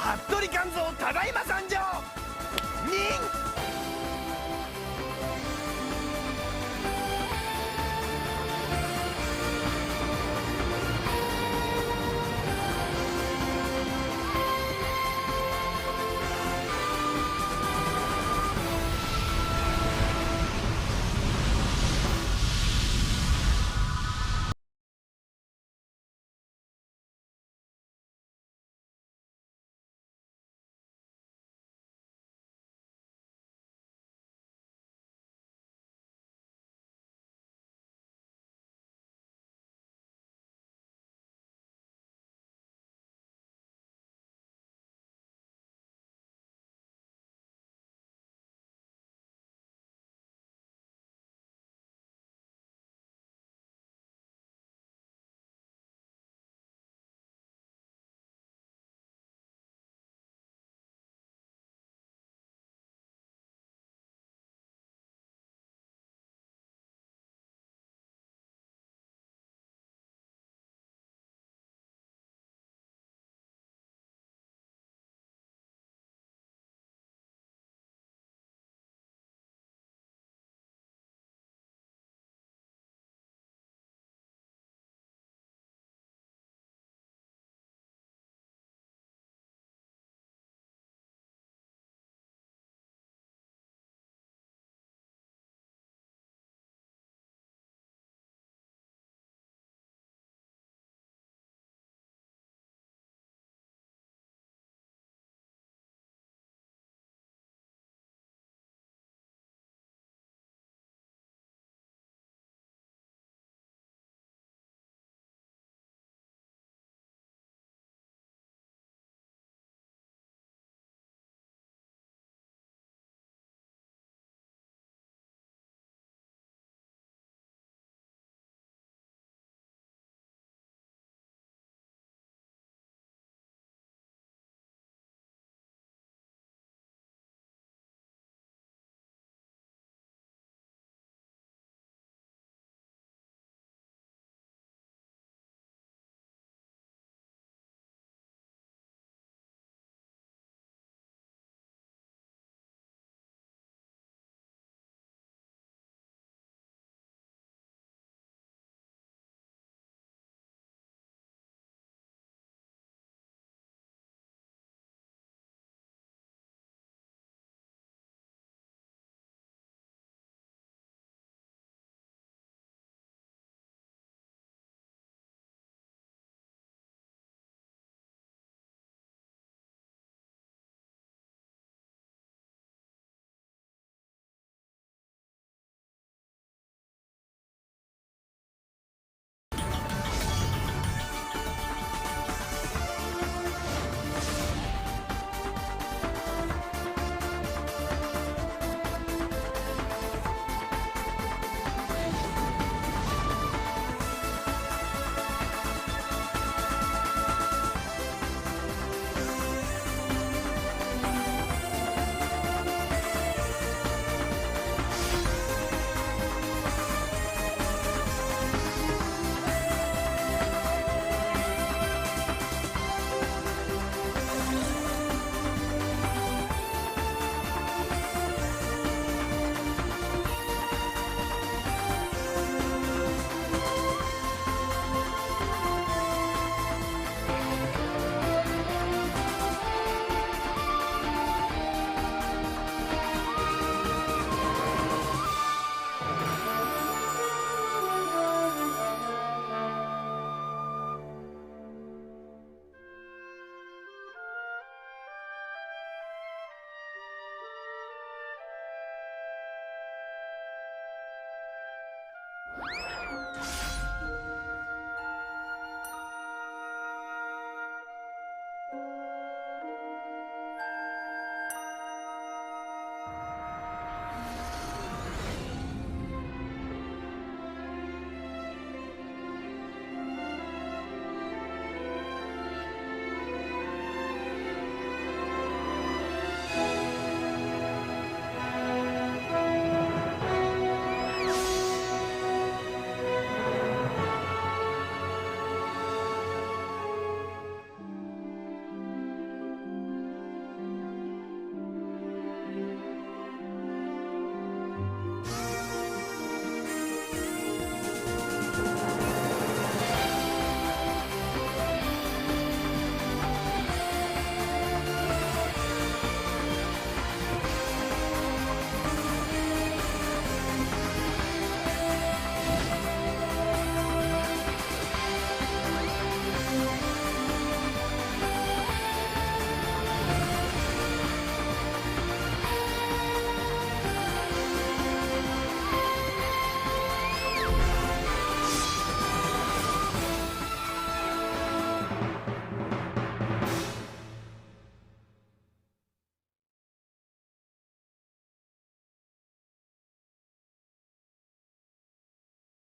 服部勘蔵ただいま参上。任。